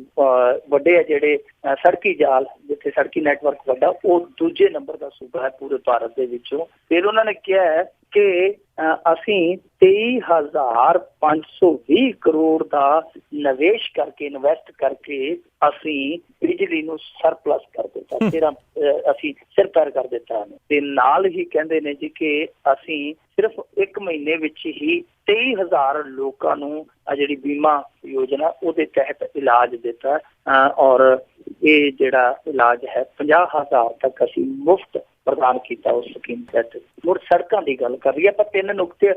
ਵੱਡੇ ਆ ਜਿਹੜੇ ਸੜਕੀ ਜਾਲ, ਜਿੱਥੇ ਸੜਕੀ ਨੈਟਵਰਕ ਵੱਡਾ, ਉਹ ਦੂਜੇ ਨੰਬਰ ਦਾ ਸੂਬਾ ਹੈ ਪੂਰੇ ਭਾਰਤ ਦੇ ਵਿੱਚੋਂ। ਫਿਰ ਉਹਨਾਂ ਨੇ ਕਿਹਾ ਹੈ ਕਿ ਅਸੀਂ 23,520 ਕਰੋੜ ਦਾ ਨਿਵੇਸ਼ ਕਰਕੇ, ਇਨਵੈਸਟ ਕਰਕੇ ਅਸੀਂ ਬਿਜਲੀ ਨੂੰ ਸਰਪਲਸ ਕਰ ਦਿੱਤਾ, ਅਸੀਂ ਸਿਰ ਪੈਰ ਕਰ ਦਿੱਤਾ। ਤੇ ਨਾਲ ਹੀ ਕਹਿੰਦੇ ਨੇ ਜੀ ਕਿ ਅਸੀਂ ਸਿਰਫ 1 ਮਹੀਨੇ ਵਿੱਚ ਹੀ 23,000 ਲੋਕਾਂ ਨੂੰ ਜਿਹੜੀ ਬੀਮਾ ਯੋਜਨਾ ਉਹਦੇ ਤਹਿਤ ਇਲਾਜ ਦਿੱਤਾ, ਔਰ ਇਹ ਜਿਹੜਾ ਇਲਾਜ ਹੈ 50,000 ਤੱਕ ਅਸੀਂ ਮੁਫਤ ਪ੍ਰਦਾਨ ਕੀਤਾ ਉਸ ਸਕੀਮ ਤਹਿਤ। ਮੁੜ ਸੜਕਾਂ ਦੀ ਗੱਲ ਕਰ ਰਹੀ ਹੈ, ਆਪਾਂ 3 ਨੁਕਤੇ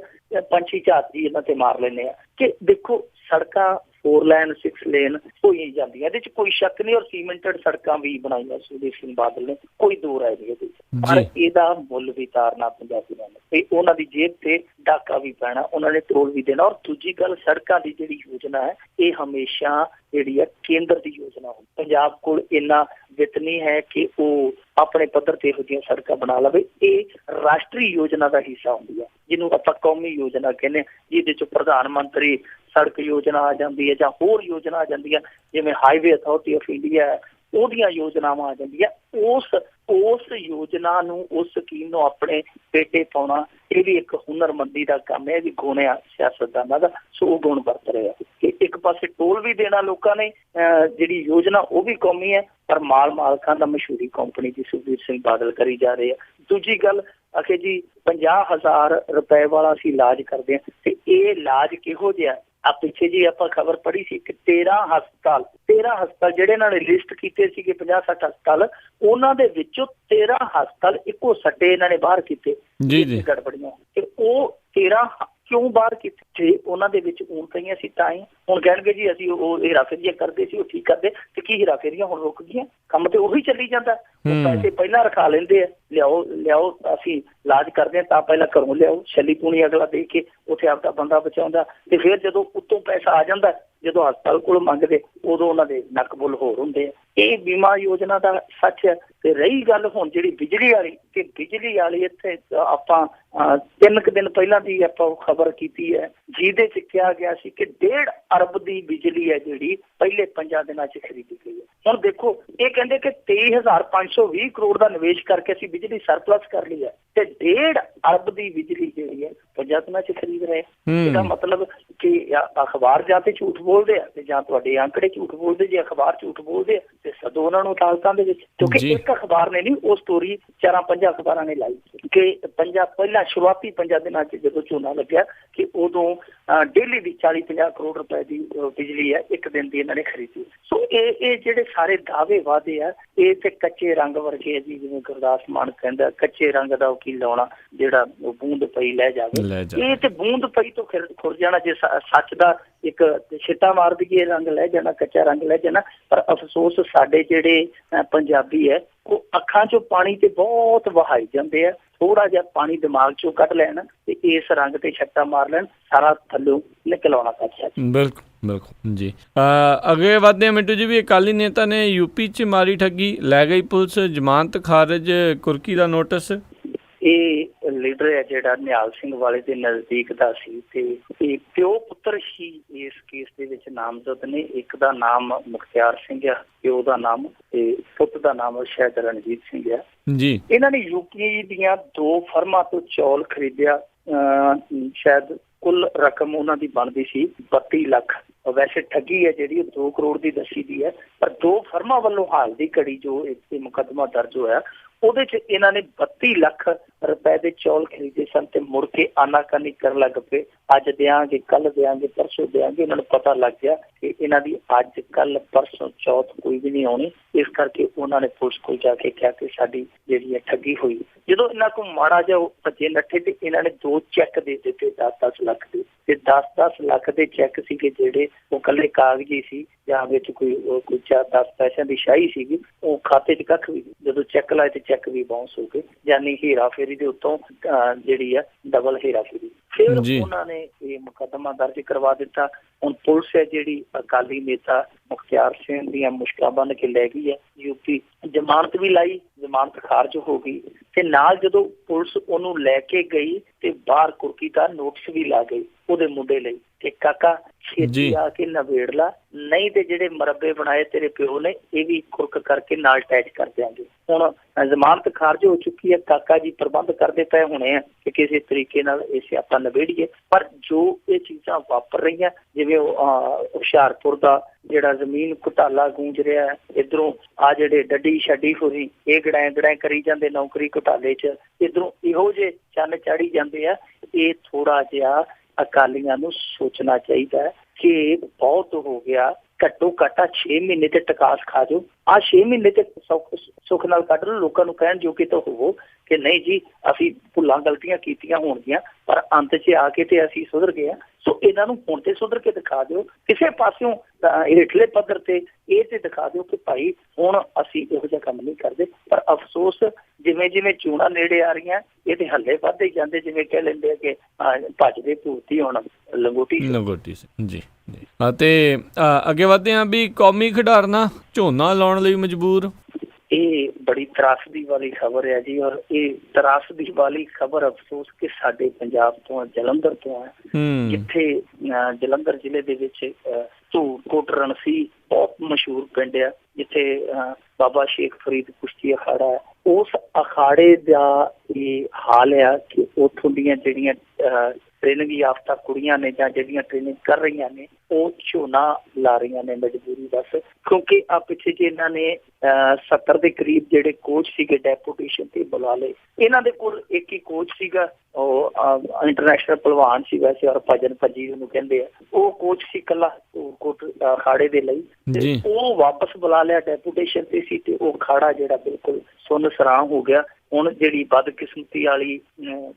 ਪੰਛੀ ਝਾਤ ਜੀ ਇਹਨਾਂ ਤੇ ਮਾਰ ਲੈਂਦੇ ਹਾਂ ਕਿ ਦੇਖੋ ਸੜਕਾਂ 4 ਲੇਨ 6 ਲੇਨ ਹੋਈ ਜਾਂਦੀਆਂ, ਇਹਦੇ ਚ ਕੋਈ ਸ਼ੱਕ ਨਹੀਂ, ਔਰ ਸੀਮੈਂਟਡ ਸੜਕਾਂ ਵੀ ਬਣਾਈਆਂ ਸੁਖਬੀਰ ਸਿੰਘ ਬਾਦਲ ਨੇ, ਕੋਈ ਦੋ ਰਾਏ ਨਹੀਂ ਇਹਦੇ ਚ, ਪਰ ਇਹਦਾ ਮੁੱਲ ਵੀ ਤਾਰਨਾ ਪੰਜਾਬੀਆਂ ਨੇ ਤੇ ਉਹਨਾਂ ਦੀ ਜੇਬ ਤੇ ਡਾਕਾ ਵੀ ਪੈਣਾ, ਉਹਨਾਂ ਨੇ ਟੋਲ ਵੀ ਦੇਣਾ। ਔਰ ਦੂਜੀ ਗੱਲ, ਸੜਕਾਂ ਦੀ ਜਿਹੜੀ ਯੋਜਨਾ ਹੈ ਇਹ ਹਮੇਸ਼ਾ ਜਿਹੜੀ ਹੈ ਕੇਂਦਰ ਦੀ ਯੋਜਨਾ ਹੁੰਦੀ। ਪੰਜਾਬ ਕੋਲ ਇੰਨਾ ਵਿੱਤ ਨਹੀਂ ਹੈ ਕਿ ਉਹ ਆਪਣੇ ਪੱਧਰ ਤੇ ਇਹੋ ਜਿਹੀਆਂ ਸੜਕਾਂ ਬਣਾ ਲਵੇ। ਇਹ ਰਾਸ਼ਟਰੀ ਯੋਜਨਾ ਦਾ ਹਿੱਸਾ ਹੁੰਦੀ ਹੈ, ਜਿਹਨੂੰ ਆਪਾਂ ਕੌਮੀ ਯੋਜਨਾ ਕਹਿੰਦੇ, ਜਿਹਦੇ ਚ ਪ੍ਰਧਾਨ ਮੰਤਰੀ ਸੜਕ ਯੋਜਨਾ ਆ ਜਾਂਦੀ ਹੈ ਜਾਂ ਹੋਰ ਯੋਜਨਾ ਆ ਜਾਂਦੀਆਂ, ਜਿਵੇਂ ਹਾਈਵੇ ਅਥਾਰਟੀ ਆਫ ਇੰਡੀਆ, ਉਹਦੀਆਂ ਯੋਜਨਾਵਾਂ ਆ ਜਾਂਦੀਆਂ। ਉਸ ਯੋਜਨਾ ਨੂੰ, ਉਸ ਸਕੀਮ ਨੂੰ ਆਪਣੇ ਪੇਟੇ ਪਾਉਣਾ, ਇਹ ਵੀ ਇੱਕ ਹੁਨਰਮੰਦੀ ਦਾ ਕੰਮ ਹੈ, ਇਹ ਵੀ ਗੁਣ ਆ ਸਿਆਸਤਦਾਨਾਂ ਦਾ। ਸੋ ਉਹ ਗੁਣ ਵਰਤ ਰਹੇ ਆ ਕਿ ਇੱਕ ਪਾਸੇ ਟੋਲ ਵੀ ਦੇਣਾ ਲੋਕਾਂ ਨੇ, ਜਿਹੜੀ ਯੋਜਨਾ ਉਹ ਵੀ ਕੌਮੀ ਹੈ, ਪਰ ਮਾਲਕਾਂ ਦਾ ਮਸ਼ਹੂਰੀ ਕੰਪਨੀ ਦੀ ਸੁਖਬੀਰ ਸਿੰਘ ਬਾਦਲ ਕਰੀ ਜਾ ਰਹੇ ਆ। ਦੂਜੀ ਗੱਲ ਆਖੇ ਜੀ 50,000 ਰੁਪਏ ਵਾਲਾ ਅਸੀਂ ਇਲਾਜ ਕਰਦੇ ਹਾਂ, ਤੇ ਇਹ ਇਲਾਜ ਕਿਹੋ ਜਿਹਾ? ਪਿੱਛੇ ਜੀ ਆਪਾਂ ਖਬਰ ਪੜ੍ਹੀ ਸੀ ਕਿ 13 ਹਸਪਤਾਲ ਜਿਹੜੇ ਇਹਨਾਂ ਨੇ ਲਿਸਟ ਕੀਤੇ ਸੀਗੇ, 50-60 ਹਸਪਤਾਲ, ਉਹਨਾਂ ਦੇ ਵਿੱਚੋਂ 13 ਹਸਪਤਾਲ ਇੱਕੋ ਸੱਟੇ ਇਹਨਾਂ ਨੇ ਬਾਹਰ ਕੀਤੇ ਜੀ ਗੜਬੜੀਆਂ। ਤੇ ਉਹ 13 ਕਿਉਂ ਬਾਹਰ ਕੀਤੇ? ਉਹਨਾਂ ਦੇ ਵਿੱਚ ਊਣ ਪਈਆਂ ਸੀ ਤਾਂ ਹੀ। ਹੁਣ ਕਹਿਣਗੇ ਜੀ ਅਸੀਂ ਉਹ ਹੇਰਾਫੇਰੀਆਂ ਕਰਦੇ ਸੀ, ਉਹ ਠੀਕ ਕਰਦੇ, ਤੇ ਕੀ ਹੇਰਾਫੇਰੀਆਂ ਹੁਣ ਰੁਕ ਗਈਆਂ? ਕੰਮ ਤੇ ਉਹੀ ਚੱਲੀ ਜਾਂਦਾ। ਉਹ ਪੈਸੇ ਪਹਿਲਾਂ ਰਖਾ ਲੈਂਦੇ ਆ, ਲਿਆਓ ਅਸੀਂ ਇਲਾਜ ਕਰਦੇ ਹਾਂ, ਤਾਂ ਪਹਿਲਾਂ ਘਰੋਂ ਲਿਆਓ, ਛੱਲੀ ਪੂਣੀ ਅਗਲਾ ਦੇ ਕੇ ਉੱਥੇ ਆਪਦਾ ਬੰਦਾ ਬਚਾਉਂਦਾ, ਤੇ ਫਿਰ ਜਦੋਂ ਉੱਤੋਂ ਪੈਸਾ ਆ ਜਾਂਦਾ, ਜਦੋਂ ਹਸਪਤਾਲ ਕੋਲ ਮੰਗਦੇ, ਉਦੋਂ ਉਹਨਾਂ ਦੇ ਨੱਕ ਬੁੱਲ ਹੋਰ ਹੁੰਦੇ ਆ। ਇਹ ਬੀਮਾ ਯੋਜਨਾ ਦਾ ਸੱਚ ਹੈ। ਤੇ ਰਹੀ ਗੱਲ ਹੁਣ ਜਿਹੜੀ ਬਿਜਲੀ ਵਾਲੀ, ਕਿ ਬਿਜਲੀ ਵਾਲੀ ਇੱਥੇ ਆਪਾਂ 3 ਕੁ ਦਿਨ ਪਹਿਲਾਂ ਦੀ ਆਪਾਂ ਖਬਰ ਕੀਤੀ ਹੈ, ਜਿਹਦੇ ਚ ਕਿਹਾ ਗਿਆ ਸੀ ਕਿ 1.5 ਅਰਬ ਦੀ ਬਿਜਲੀ ਹੈ ਜਿਹੜੀ ਪਹਿਲੇ 5 ਦਿਨਾਂ ਚ ਖਰੀਦੀ ਗਈ ਹੈ। ਹੁਣ ਦੇਖੋ, ਇਹ ਕਹਿੰਦੇ ਕਿ 23,520 ਕਰੋੜ ਦਾ ਨਿਵੇਸ਼ ਕਰਕੇ ਅਸੀਂ ਬਿਜਲੀ ਸਰਪਲਸ ਕਰ ਲਈ ਹੈ, ਤੇ 1.5 ਅਰਬ ਦੀ ਬਿਜਲੀ ਜਿਹੜੀ ਹੈ 5 ਦਿਨਾਂ ਚ ਖਰੀਦ ਰਹੇ। ਇਹਦਾ ਮਤਲਬ ਕਿ ਅਖਬਾਰ ਜਾਂ ਤੇ ਝੂਠ ਬੋਲਦੇ ਆ, ਤੇ ਜਾਂ ਤੁਹਾਡੇ ਆંકੜੇ ਝੂਠ ਬੋਲਦੇ। ਜੇ ਅਖਬਾਰ ਝੂਠ ਬੋਲਦੇ ਆ ਤੇ ਸਦੋ ਉਹਨਾਂ ਨੂੰ ਅਦਾਲਤਾਂ ਦੇ ਵਿੱਚ, ਕਿਉਂਕਿ ਇੱਕ ਅਖਬਾਰ ਨੇ ਨਹੀਂ, ਉਹ ਸਟੋਰੀ 4-5 ਅਖਬਾਰਾਂ ਨੇ ਲਾਈ ਕਿ ਪਹਿਲਾਂ ਸ਼ੁਰੂਆਤੀ 5 ਦਿਨਾਂ ਚ ਜਦੋਂ ਝੋਨਾ ਲੱਗਿਆ, ਕਿ ਉਦੋਂ ਡੇਲੀ ਦੀ 40-50 ਕਰੋੜ ਰੁਪਏ ਦੀ ਬਿਜਲੀ ਹੈ ਇੱਕ ਦਿਨ ਦੀ ਇਹਨਾਂ ਨੇ ਖਰੀਦੀ। ਸੋ ਇਹ ਜਿਹੜੇ ਸਾਰੇ ਦਾਅਵੇ ਵਾਅਦੇ ਆ, ਇਹ ਤੇ ਕੱਚੇ ਰੰਗ ਵਰਗੇ ਆ ਜੀ, ਜਿਵੇਂ ਗੁਰਦਾਸ ਮਾਨ ਕਹਿੰਦਾ, ਕੱਚੇ ਰੰਗ ਦਾ ਉਹ ਕੀ ਲਾਉਣਾ, ਜਿਹੜਾ ਬੂੰਦ ਪਈ ਲੈ ਜਾਵੇ। ਇਹ ਤੇ ਬੂੰਦ ਪਈ ਤੋਂ ਖੁਰ ਜਾਣਾ, ਜੇ ਸੱਚ ਦਾ ਇੱਕ ਛਿੱਟਾ ਮਾਰ ਦਈਏ ਰੰਗ ਲੈ ਜਾਣਾ, ਕੱਚਾ ਰੰਗ ਲੈ ਜਾਣਾ। ਪਰ ਅਫਸੋਸ ਸਾਡੇ ਜਿਹੜੇ ਪੰਜਾਬੀ ਹੈ, ਉਹ ਅੱਖਾਂ ਚੋਂ ਪਾਣੀ ਤੇ ਬਹੁਤ ਵਹਾਈ ਜਾਂਦੇ ਆ, ਥੋੜਾ ਜਿਹਾ ਪਾਣੀ ਦਿਮਾਗ ਚੋਂ ਕੱਢ ਲੈਣ ਤੇ ਇਸ ਰੰਗ ਤੇ ਛੱਟਾ ਮਾਰ ਲੈਣ, ਸਾਰਾ ਥੱਲੋਂ ਨਿਕਲ ਆਉਣਾ ਕੱਚਾ। ਬਿਲਕੁਲ ਜੀ। ਅੱਗੇ ਵਧਦੇ ਹਾਂ ਮਿੰਟੂ ਜੀ। ਵੀ ਅਕਾਲੀ ਨੇਤਾ ਨੇ ਯੂਪੀ 'ਚ ਮਾਰੀ ਠੱਗੀ, ਲੈ ਗਈ ਪੁਲਿਸ, ਜ਼ਮਾਨਤ ਖਾਰਜ, ਕੁਰਕੀ ਦਾ ਨੋਟਿਸ। ਇਹ ਲੀਡਰ ਹੈ ਜਿਹੜਾ ਨਿਹਾਲ ਸਿੰਘ ਵਾਲੇ ਦੇ ਨਜ਼ਦੀਕ ਦਾ ਸੀ, ਤੇ ਇਹ ਪਿਓ ਪੁੱਤਰ ਹੀ ਇਸ ਕੇਸ ਦੇ ਵਿੱਚ ਨਾਮਜ਼ਦ ਨੇ। ਇੱਕ ਦਾ ਨਾਮ ਮੁਖਤਿਆਰ ਸਿੰਘ ਆ, ਪਿਓ ਦਾ ਨਾਮ, ਤੇ ਪੁੱਤ ਦਾ ਨਾਮ ਸ਼ਾਇਦ ਰਣਜੀਤ ਸਿੰਘ ਆ ਜੀ। ਇਹਨਾਂ ਨੇ ਯੂਪੀ ਦੀਆਂ 2 ਫਰਮਾਂ ਤੋਂ ਚੌਲ ਖਰੀਦਿਆ। ਸ਼ਾਇਦ ਕੁੱਲ ਰਕਮ ਉਹਨਾਂ ਦੀ ਬਣਦੀ ਸੀ 32 ਲੱਖ। ਵੈਸੇ ਠੱਗੀ ਹੈ ਜਿਹੜੀ 2 ਕਰੋੜ ਦੀ ਦੱਸੀ ਦੀ ਹੈ, ਪਰ 2 ਫਰਮਾਂ ਵੱਲੋਂ ਹਾਲ ਦੀ ਘੜੀ ਜੋ ਇੱਥੇ ਮੁਕੱਦਮਾ ਦਰਜ ਹੋਇਆ, ਉਹਦੇ ਚ ਇਹਨਾਂ ਨੇ 32 ਲੱਖ ਰੁਪਏ ਦੇ ਚੌਲ ਖਰੀਦੇ ਸਨ, ਤੇ ਮੁੜ ਕੇ ਆਨਾਕਾਨੀ ਕਰਨ ਲੱਗ ਪਏ। ਅੱਜ ਦਿਆਂਗੇ, ਕੱਲ ਦਿਆਂਗੇ, ਪਰਸੋਂ ਦਿਆਂਗੇ। ਇਹਨਾਂ ਨੂੰ ਪਤਾ ਲੱਗ ਗਿਆ ਕਿ ਇਹਨਾਂ ਦੀ ਅੱਜ ਕੱਲ ਪਰਸੋਂ ਚੌਥ ਕੋਈ ਵੀ ਨਹੀਂ ਆਉਣੀ। ਇਸ ਕਰਕੇ ਉਹਨਾਂ ਨੇ ਪੁਲਿਸ ਕੋਲ ਜਾ ਕੇ ਕਿਹਾ ਕਿ ਸਾਡੀ ਜਿਹੜੀ ਹੈ ਠੱਗੀ ਹੋਈ। ਜਦੋਂ ਇਹਨਾਂ ਕੋਲ ਮਾੜਾ ਜਿਹਾ ਭੱਜੇ ਨੱਠੇ, ਤੇ ਇਹਨਾਂ ਨੇ 2 ਚੈੱਕ ਦੇ ਦਿੱਤੇ 10-10 ਲੱਖ ਦੇ, ਤੇ 10-10 ਲੱਖ ਦੇ ਚੈੱਕ ਸੀਗੇ ਜਿਹੜੇ ਉਹ ਇਕੱਲੇ ਕਾਗਜ਼ੀ ਸੀ ਜਾਂ ਵਿੱਚ ਕੋਈ 10 ਪੈਸਿਆਂ ਦੀ ਸ਼ਾਹੀ ਸੀਗੀ, ਉਹ ਖਾਤੇ 'ਚ ਕੱਖ ਵੀ ਨਹੀਂ। ਜਦੋਂ ਚੈੱਕ ਲਾਏ ਤੇ ਚੈੱਕ ਵੀ ਬਾਉਂਸ ਹੋ ਗਏ, ਯਾਨੀ ਹੇਰਾ ਫੇਰੀ ਦੇ ਉੱਤੋਂ ਜਿਹੜੀ ਆ ਡਬਲ ਹੇਰਾ ਫੇਰੀ। ਫਿਰ ਉਹਨਾਂ ਨੇ ਇਹ ਮੁਕੱਦਮਾ ਦਰਜ ਕਰਵਾ ਦਿੱਤਾ। ਹੁਣ ਪੁਲਿਸ ਹੈ ਜਿਹੜੀ ਅਕਾਲੀ ਨੇਤਾ ਮੁਖਤਿਆਰ ਸਿੰਘ ਦੀਆਂ ਮੁਸ਼ਕਾਂ ਬੰਨ ਕੇ ਲੈ ਗਈ ਹੈ ਯੂਪੀ, ਜ਼ਮਾਨਤ ਵੀ ਲਾਈ, ਜ਼ਮਾਨਤ ਖਾਰਜ ਹੋ ਗਈ ਤੇ ਨਾਲ ਜਦੋਂ ਪੁਲਿਸ ਉਹਨੂੰ ਲੈ ਕੇ ਗਈ ਤੇ ਬਾਹਰ ਕੁਰਕੀ ਦਾ ਨੋਟਿਸ ਵੀ ਲਾ ਗਈ ਉਹਦੇ ਮੁੰਡੇ ਲਈ ਕਿ ਕਾਕਾ ਛੇਤੀ ਆ ਕੇ ਨਵੇੜ ਲਾ, ਨਹੀਂ ਤੇ ਜਿਹੜੇ ਮਰੱਬੇ ਬਣਾਏ ਤੇਰੇ ਪਿਓ ਨੇ ਇਹ ਵੀ ਕੁਰਕ ਕਰਕੇ ਨਾਲ ਅਟੈਚ ਕਰ ਦਿਆਂਗੇ। ਹੁਣ ਜ਼ਮਾਨਤ ਖਾਰਜ ਹੋ ਚੁੱਕੀ ਹੈ, ਕਾਕਾ ਜੀ ਪ੍ਰਬੰਧ ਕਰਦੇ ਪਏ ਹੋਣੇ ਆ ਕਿ ਕਿਸੇ ਤਰੀਕੇ ਨਾਲ ਇਹ ਸਿਆਪਾ ਨਵੇੜੀਏ। ਪਰ ਜੋ ਇਹ ਚੀਜ਼ਾਂ ਵਾਪਰ ਰਹੀਆਂ, ਜਿਵੇਂ ਹੁਸ਼ਿਆਰਪੁਰ ਦਾ ਜਿਹੜਾ ਜ਼ਮੀਨ ਘੁਟਾਲਾ ਗੂੰਜ ਰਿਹਾ ਹੈ, ਇੱਧਰੋਂ ਆ ਜਿਹੜੇ ਡੱਡੀ ਛੱਡੀ ਹੋਈ ਇਹ ਗੜਾਏ ਕਰੀ ਜਾਂਦੇ ਨੌਕਰੀ ਘੁਟਾਲੇ 'ਚ, ਇੱਧਰੋਂ ਇਹੋ ਜਿਹੇ ਚੰਨ ਚਾੜੀ ਜਾਂਦੇ ਆ। ਇਹ ਥੋੜਾ ਜਿਹਾ ਅਕਾਲੀਆਂ ਨੂੰ ਸੋਚਣਾ ਚਾਹੀਦਾ ਹੈ ਕਿ ਬਹੁਤ ਹੋ ਗਿਆ, ਘੱਟੋ ਘੱਟ 6 ਮਹੀਨੇ ਤੇ ਟਿਕਾਸ ਖਾ ਜਾਓ, 6 ਮਹੀਨੇ ਤੇ ਸੁੱਖ ਨਾਲ ਕੱਢ ਲਓ, ਲੋਕਾਂ ਨੂੰ ਕਹਿਣ ਜੋਗੇ ਤਾਂ ਹੋਵੋ ਕਿ ਨਹੀਂ ਜੀ ਅਸੀਂ ਭੁੱਲਾਂ ਗਲਤੀਆਂ ਕੀਤੀਆਂ ਹੋਣਗੀਆਂ ਪਰ ਅੰਤ 'ਚ ਆ ਕੇ ਤੇ ਅਸੀਂ ਸੁਧਰ ਗਏ ਹਾਂ। ਸੋ ਇਹਨਾਂ ਨੂੰ ਹੁਣ ਤੇ ਸੁਧਰ ਕੇ ਦਿਖਾ ਦਿਓ, ਕਿਸੇ ਪਾਸਿਓਂ ਹੇਠਲੇ ਪੱਧਰ ਤੇ ਇਹ ਤੇ ਦਿਖਾ ਦਿਓ ਕਿ ਭਾਈ ਹੁਣ ਅਸੀਂ ਇਹੋ ਜਿਹਾ ਕੰਮ ਨਹੀਂ ਕਰਦੇ। ਪਰ ਅਫਸੋਸ ਜਿਵੇਂ ਜਿਵੇਂ ਚੋਣਾਂ ਨੇੜੇ ਆ ਰਹੀਆਂ ਇਹ ਤੇ ਹੱਲੇ ਵੱਧਦੇ ਹੀ ਜਾਂਦੇ, ਜਿਵੇਂ ਕਹਿ ਲੈਂਦੇ ਆ ਕਿ ਭੱਜਦੇ ਭੂਤੀ ਹੁਣ ਲੰਗੋਟੀ ਜੀ। ਅਤੇ ਅੱਗੇ ਵਧਦੇ ਹਾਂ ਵੀ ਕੌਮੀ ਖਿਡਾਰਨਾਂ ਝੋਨਾ ਲਾਉਣ ਲਈ ਮਜਬੂਰ। ਇਹ ਬੜੀ ਤਰਾਸਦੀ ਵਾਲੀ ਖਬਰ ਹੈ ਜੀ, ਔਰ ਇਹ ਤਰਾਸਦੀ ਵਾਲੀ ਖਬਰ ਅਫਸੋਸ ਕਿ ਸਾਡੇ ਪੰਜਾਬ ਤੋਂ ਜਲੰਧਰ ਤੋਂ ਹੈ, ਜਿੱਥੇ ਜਲੰਧਰ ਜ਼ਿਲ੍ਹੇ ਦੇ ਵਿੱਚ ਧੂੜਕੋਟ ਰਣਸੀ ਬਹੁਤ ਮਸ਼ਹੂਰ ਪਿੰਡ ਆ, ਜਿੱਥੇ ਬਾਬਾ ਸ਼ੇਖ ਫਰੀਦ ਕੁਸ਼ਤੀ ਅਖਾੜਾ ਹੈ। ਉਸ ਅਖਾੜੇ ਦਾ ਇਹ ਹਾਲ ਆ ਕਿ ਉੱਥੋਂ ਦੀਆਂ ਜਿਹੜੀਆਂ ਟ੍ਰੇਨਿੰਗ ਯਾਫਤਾ ਕੁੜੀਆਂ ਨੇ ਜਾਂ ਜਿਹੜੀਆਂ ਟ੍ਰੇਨਿੰਗ ਕਰ ਰਹੀਆਂ ਨੇ ਉਹ ਝੋਨਾ ਲਾ ਰਹੀਆਂ ਨੇ ਮਜਬੂਰੀ ਬਸ, ਕਿਉਂਕਿ ਆ ਪਿੱਛੇ ਜੇ ਇਹਨਾਂ ਨੇ 70 ਦੇ ਕਰੀਬ ਜਿਹੜੇ ਕੋਚ ਸੀਗੇ ਡੈਪੂਟੇਸ਼ਨ ਤੇ ਬੁਲਾ ਲਏ। ਇਹਨਾਂ ਦੇ ਕੋਲ ਇੱਕ ਹੀ ਕੋਚ ਸੀਗਾ, ਉਹ ਇੰਟਰਨੈਸ਼ਨਲ ਭਲਵਾਨ ਸੀ ਵੈਸੇ, ਔਰ ਭਜਨ ਭੱਜੀ ਉਹਨੂੰ ਕਹਿੰਦੇ ਆ, ਉਹ ਕੋਚ ਸੀ ਇਕੱਲਾ ਧੂੜਕੋਟ ਅਖਾੜੇ ਦੇ ਲਈ। ਉਹ ਵਾਪਸ ਬੁਲਾ ਲਿਆ, ਡੈਪੂਟੇਸ਼ਨ ਤੇ ਸੀ ਤੇ ਉਹ ਅਖਾੜਾ ਜਿਹੜਾ ਬਿਲਕੁਲ ਸੁੰਨ ਸਰਾਂ ਹੋ ਗਿਆ। ਹੁਣ ਜਿਹੜੀ ਬਦਕਿਸਮਤੀ ਵਾਲੀ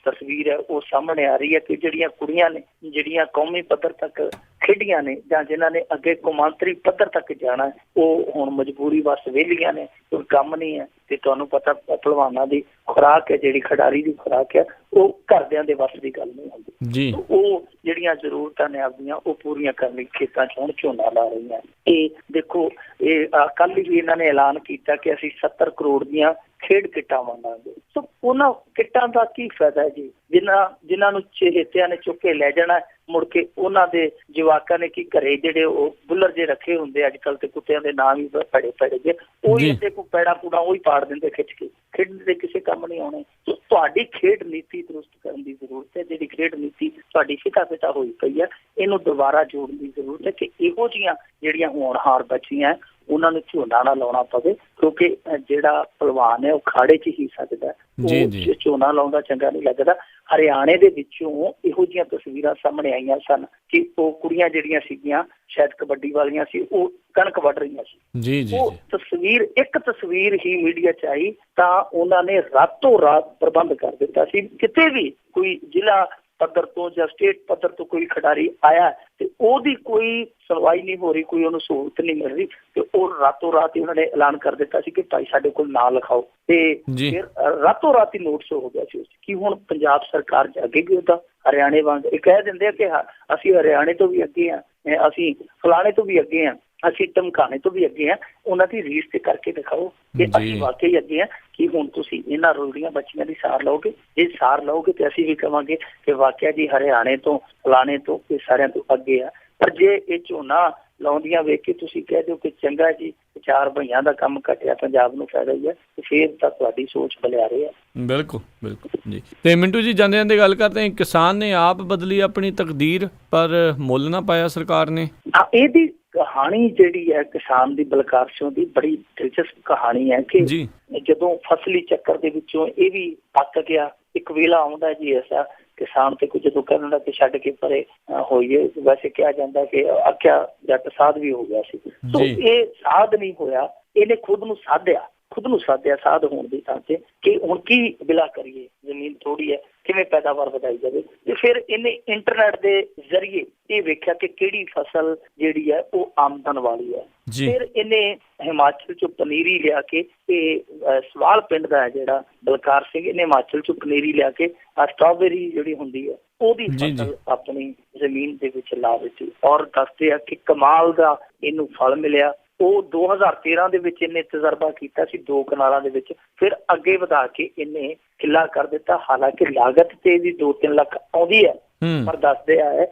ਤਸਵੀਰ ਹੈ ਉਹ ਸਾਹਮਣੇ ਆ ਰਹੀ ਹੈ ਕਿ ਜਿਹੜੀਆਂ ਕੁੜੀਆਂ ਨੇ ਜਿਹੜੀਆਂ ਕੌਮੀ ਪੱਧਰ ਤੱਕ ਖੇਡੀਆਂ ਨੇ ਜਾਂ ਜਿਨ੍ਹਾਂ ਨੇ ਅੱਗੇ ਕੌਮਾਂਤਰੀ ਪੱਧਰ ਤੱਕ ਜਾਣਾ, ਉਹ ਹੁਣ ਮਜਬੂਰੀ ਬਸ ਵਿਹਲੀਆਂ ਨੇ, ਕੋਈ ਕੰਮ ਨਹੀਂ ਹੈ। ਤੇ ਤੁਹਾਨੂੰ ਪਤਾ ਭਲਵਾਨਾਂ ਦੀ ਖੁਰਾਕ ਹੈ, ਜਿਹੜੀ ਖਿਡਾਰੀ ਦੀ ਖੁਰਾਕ ਹੈ, ਉਹ ਘਰਦਿਆਂ ਦੇ ਵੱਸ ਦੀ ਗੱਲ ਨਹੀਂ ਹੁੰਦੀ। ਉਹ ਜਿਹੜੀਆਂ ਜ਼ਰੂਰਤਾਂ ਨੇ ਆਪਦੀਆਂ ਉਹ ਪੂਰੀਆਂ ਕਰਨ ਲਈ ਖੇਤਾਂ 'ਚ ਹੁਣ ਝੋਨਾ ਲਾ ਰਹੀਆਂ। ਇਹ ਦੇਖੋ, ਇਹ ਕੱਲ੍ਹ ਹੀ ਇਹਨਾਂ ਨੇ ਐਲਾਨ ਕੀਤਾ ਕਿ ਅਸੀਂ 70 ਕਰੋੜ ਦੀਆਂ ਖੇਡ ਕਿੱਟਾਂ ਵੰਡਾਂਗੇ। ਸੋ ਉਹਨਾਂ ਕਿੱਟਾਂ ਦਾ ਕੀ ਫਾਇਦਾ ਹੈ ਜੀ, ਜਿਨ੍ਹਾਂ ਨੂੰ ਚਹੇਤਿਆਂ ਨੇ ਚੁੱਕ ਕੇ ਲੈ ਜਾਣਾ, ਮੁੜ ਕੇ ਉਹਨਾਂ ਦੇ ਜਵਾਕਾਂ ਨੇ ਕੀ ਘਰੇ ਜਿਹੜੇ ਉਹ ਬੁੱਲਰ ਜੇ ਰੱਖੇ ਹੁੰਦੇ ਅੱਜ ਕੱਲ੍ਹ ਤੇ ਕੁੱਤਿਆਂ ਦੇ ਨਾਮ ਹੀ ਪੜੇ ਜੇ, ਉਹੀ ਅੱਗੇ ਕੋਈ ਪੈੜਾ ਪੂੜਾ ਉਹੀ ਪਾੜ ਦਿੰਦੇ ਖਿੱਚ ਕੇ, ਖੇਡਣ ਦੇ ਕਿਸੇ ਕੰਮ ਨਹੀਂ ਆਉਣੇ। ਤੁਹਾਡੀ ਖੇਡ ਨੀਤੀ ਦਰੁਸਤ ਕਰਨ ਦੀ ਜ਼ਰੂਰਤ ਹੈ। ਜਿਹੜੀ ਖੇਡ ਨੀਤੀ ਤੁਹਾਡੀ ਫਿੱਕਾ ਹੋਈ ਪਈ ਹੈ, ਇਹਨੂੰ ਦੁਬਾਰਾ ਜੋੜਨ ਦੀ ਜ਼ਰੂਰਤ ਹੈ ਕਿ ਇਹੋ ਜਿਹੀਆਂ ਜਿਹੜੀਆਂ ਹੋਣਹਾਰ ਬੱਚੀਆਂ ਉਹਨਾਂ ਨੂੰ ਝੋਨਾ ਨਾ ਲਾਉਣਾ ਪਵੇ, ਕਿਉਂਕਿ ਜਿਹੜਾ ਭਲਵਾਨ ਹੈ ਉਹ ਖਾੜੇ 'ਚ ਹੀ ਸਕਦਾ, ਉਹ ਝੋਨਾ ਲਾਉਂਦਾ ਚੰਗਾ ਨਹੀਂ ਲੱਗਦਾ। ਹਰਿਆਣੇ ਦੇ ਵਿੱਚੋਂ ਇਹੋ ਜਿਹੀਆਂ ਤਸਵੀਰਾਂ ਸਾਹਮਣੇ ਆਈਆਂ ਸਨ ਕਿ ਉਹ ਕੁੜੀਆਂ ਜਿਹੜੀਆਂ ਸੀਗੀਆਂ ਸ਼ਾਇਦ ਕਬੱਡੀ ਵਾਲੀਆਂ ਸੀ, ਉਹ ਕਣਕ ਵੱਢ ਰਹੀਆਂ ਸੀ। ਉਹ ਇੱਕ ਤਸਵੀਰ ਹੀ ਮੀਡੀਆ 'ਚ ਆਈ ਤਾਂ ਉਹਨਾਂ ਨੇ ਰਾਤੋਂ ਰਾਤ ਪ੍ਰਬੰਧ ਕਰ ਦਿੱਤਾ ਸੀ। ਕਿਤੇ ਵੀ ਕੋਈ ਜ਼ਿਲ੍ਹਾ ਪੱਧਰ ਤੋਂ ਜਾਂ ਸਟੇਟ ਪੱਧਰ ਤੋਂ ਕੋਈ ਖਿਡਾਰੀ ਆਇਆ ਤੇ ਉਹਦੀ ਕੋਈ ਸੁਣਵਾਈ ਨਹੀਂ ਹੋ ਰਹੀ, ਕੋਈ ਉਹਨੂੰ ਸਹੂਲਤ ਨਹੀਂ ਮਿਲ ਰਹੀ, ਤੇ ਉਹ ਰਾਤੋਂ ਰਾਤ ਹੀ ਉਹਨਾਂ ਨੇ ਐਲਾਨ ਕਰ ਦਿੱਤਾ ਸੀ ਕਿ ਭਾਈ ਸਾਡੇ ਕੋਲ ਨਾਂ ਲਿਖਾਓ, ਤੇ ਫਿਰ ਰਾਤੋਂ ਰਾਤ ਹੀ ਨੋਟਿਸ ਹੋ ਗਿਆ ਸੀ ਕਿ ਹੁਣ ਪੰਜਾਬ ਸਰਕਾਰ ਜਾਗੇਗੀ ਉਹਦਾ ਹਰਿਆਣੇ ਵਾਂਗ। ਇਹ ਕਹਿ ਦਿੰਦੇ ਆ ਕਿ ਅਸੀਂ ਹਰਿਆਣੇ ਤੋਂ ਵੀ ਅੱਗੇ ਹਾਂ, ਅਸੀਂ ਫਲਾਣੇ ਤੋਂ ਵੀ ਅੱਗੇ ਹਾਂ, ਅਸੀਂ ਧਮਕਾਣੇ ਤੋਂ ਵੀ ਅੱਗੇ ਹਾਂ। ਉਹਨਾਂ ਦੀ ਰੀਸ ਤੇ ਕਰਕੇ ਦਿਖਾਓ ਕਿ ਅਸੀਂ ਵਾਕਈ ਅੱਗੇ ਹਾਂ, ਕਿ ਹੁਣ ਤੁਸੀਂ ਇਹਨਾਂ ਰੋਲਦੀਆਂ ਬੱਚੀਆਂ ਦੀ ਸਾਰ ਲਓਗੇ। ਜੇ ਸਾਰ ਲਓਗੇ ਤੇ ਅਸੀਂ ਵੀ ਕਹਾਂਗੇ ਕਿ ਵਾਕਿਆ ਜੀ ਹਰਿਆਣੇ ਤੋਂ ਫਲਾਣੇ ਤੋਂ ਇਹ ਸਾਰਿਆਂ ਤੋਂ ਅੱਗੇ ਆ। ਪਰ ਜੇ ਇਹ ਝੋਨਾ ਲਾਉਂਦੀਆਂ ਵੇਖ ਕੇ ਤੁਸੀਂ ਕਹਿ ਦਿਓ ਕਿ ਚੰਗਾ ਜੀ 4 ਭਈਆਂ ਦਾ ਕੰਮ ਘਟਿਆ, ਪੰਜਾਬ ਨੂੰ ਫਾਇਦਾ ਹੀ ਹੈ, ਤੇ ਫਿਰ ਤਾਂ ਤੁਹਾਡੀ ਸੋਚ ਬਲਿਆਰੇ ਹੈ। ਬਿਲਕੁਲ ਜੀ। ਤੇ ਮਿੰਟੂ ਜੀ, ਜਾਂਦੇ ਜਾਂਦੇ ਗੱਲ ਕਰਦੇ ਹਾਂ, ਕਿਸਾਨ ਨੇ ਆਪ ਬਦਲੀ ਆਪਣੀ ਤਕਦੀਰ ਪਰ ਮੁੱਲ ਨਾ ਪਾਇਆ ਸਰਕਾਰ ਨੇ। ਇਹਦੀ ਕਹਾਣੀ ਜਿਹੜੀ ਹੈ ਕਿਸਾਨ ਦੀ ਬਲਕਾਰ ਸਿੰਘ ਦੀ ਬੜੀ ਦਿਲਚਸਪ ਕਹਾਣੀ ਹੈ ਕਿ ਜਦੋਂ ਫਸਲੀ ਚੱਕਰ ਦੇ ਵਿੱਚੋਂ ਇਹ ਵੀ ਅੱਕ ਗਿਆ, ਇੱਕ ਵੇਲਾ ਆਉਂਦਾ ਜੀ ਐਸਾ ਕਿਸਾਨ ਤੇ ਕੁਝ ਜਦੋਂ ਕਰਨ ਲੱਗੇ ਛੱਡ ਕੇ ਪਰੇ ਹੋਈਏ। ਵੈਸੇ ਕਿਹਾ ਜਾਂਦਾ ਕਿ ਆਖਿਆ ਜੱਟ ਸਾਧ ਵੀ ਹੋ ਗਿਆ ਸੀ। ਸੋ ਇਹ ਸਾਧ ਨਹੀਂ ਹੋਇਆ, ਇਹਨੇ ਖੁਦ ਨੂੰ ਸਾਧਿਆ। ਖੁਦ ਨੂੰ ਸਾਧਿਆ ਸਾਧ ਹੋਣ ਦੀ ਥਾਂ ਤੇ ਕਿ ਹੁਣ ਕੀ ਬਿਲਾ ਕਰੀਏ, ਜ਼ਮੀਨ ਥੋੜੀ ਹੈ, ਕਿਵੇਂ ਪੈਦਾਵਾਰ ਵਧਾਈ ਜਾਵੇ। ਤੇ ਫਿਰ ਇਹਨੇ ਇੰਟਰਨੈਟ ਦੇ ਜ਼ਰੀਏ ਇਹ ਵੇਖਿਆ ਕਿ ਕਿਹੜੀ ਫਸਲ ਜਿਹੜੀ ਹੈ ਉਹ ਆਮਦਨ ਵਾਲੀ ਹੈ। ਫਿਰ ਇਹਨੇ ਹਿਮਾਚਲ ਚੋਂ ਪਨੀਰੀ ਲਿਆ ਕੇ, ਇਹ ਸਵਾਲ ਪਿੰਡ ਦਾ ਹੈ ਜਿਹੜਾ ਬਲਕਾਰ ਸਿੰਘ, ਇਹਨੇ ਹਿਮਾਚਲ ਚੋਂ ਪਨੀਰੀ ਲਿਆ ਕੇ ਸਟ੍ਰਾਬੇਰੀ ਜਿਹੜੀ ਹੁੰਦੀ ਹੈ ਉਹਦੀ ਫਸਲ ਆਪਣੀ ਜ਼ਮੀਨ ਦੇ ਵਿੱਚ ਲਾ ਦਿੱਤੀ, ਔਰ ਦੱਸਦੇ ਆ ਕਿ ਕਮਾਲ ਦਾ ਇਹਨੂੰ ਫਲ ਮਿਲਿਆ। ਉਹ 2013 ਦੇ ਵਿੱਚ ਇਹਨੇ ਤਜਰਬਾ ਕੀਤਾ ਸੀ 2 ਕਨਾਲਾਂ ਦੇ ਵਿੱਚ, ਫਿਰ ਅੱਗੇ ਵਧਾ ਕੇ ਇਹਨੇ ਕਿੱਲਾ ਕਰ ਦਿੱਤਾ। ਹਾਲਾਂਕਿ ਲਾਗਤ ਤੇ ਇਹਦੀ 2-3 ਲੱਖ ਆਉਂਦੀ ਹੈ, ਪਰ ਦੱਸਦੇ ਆ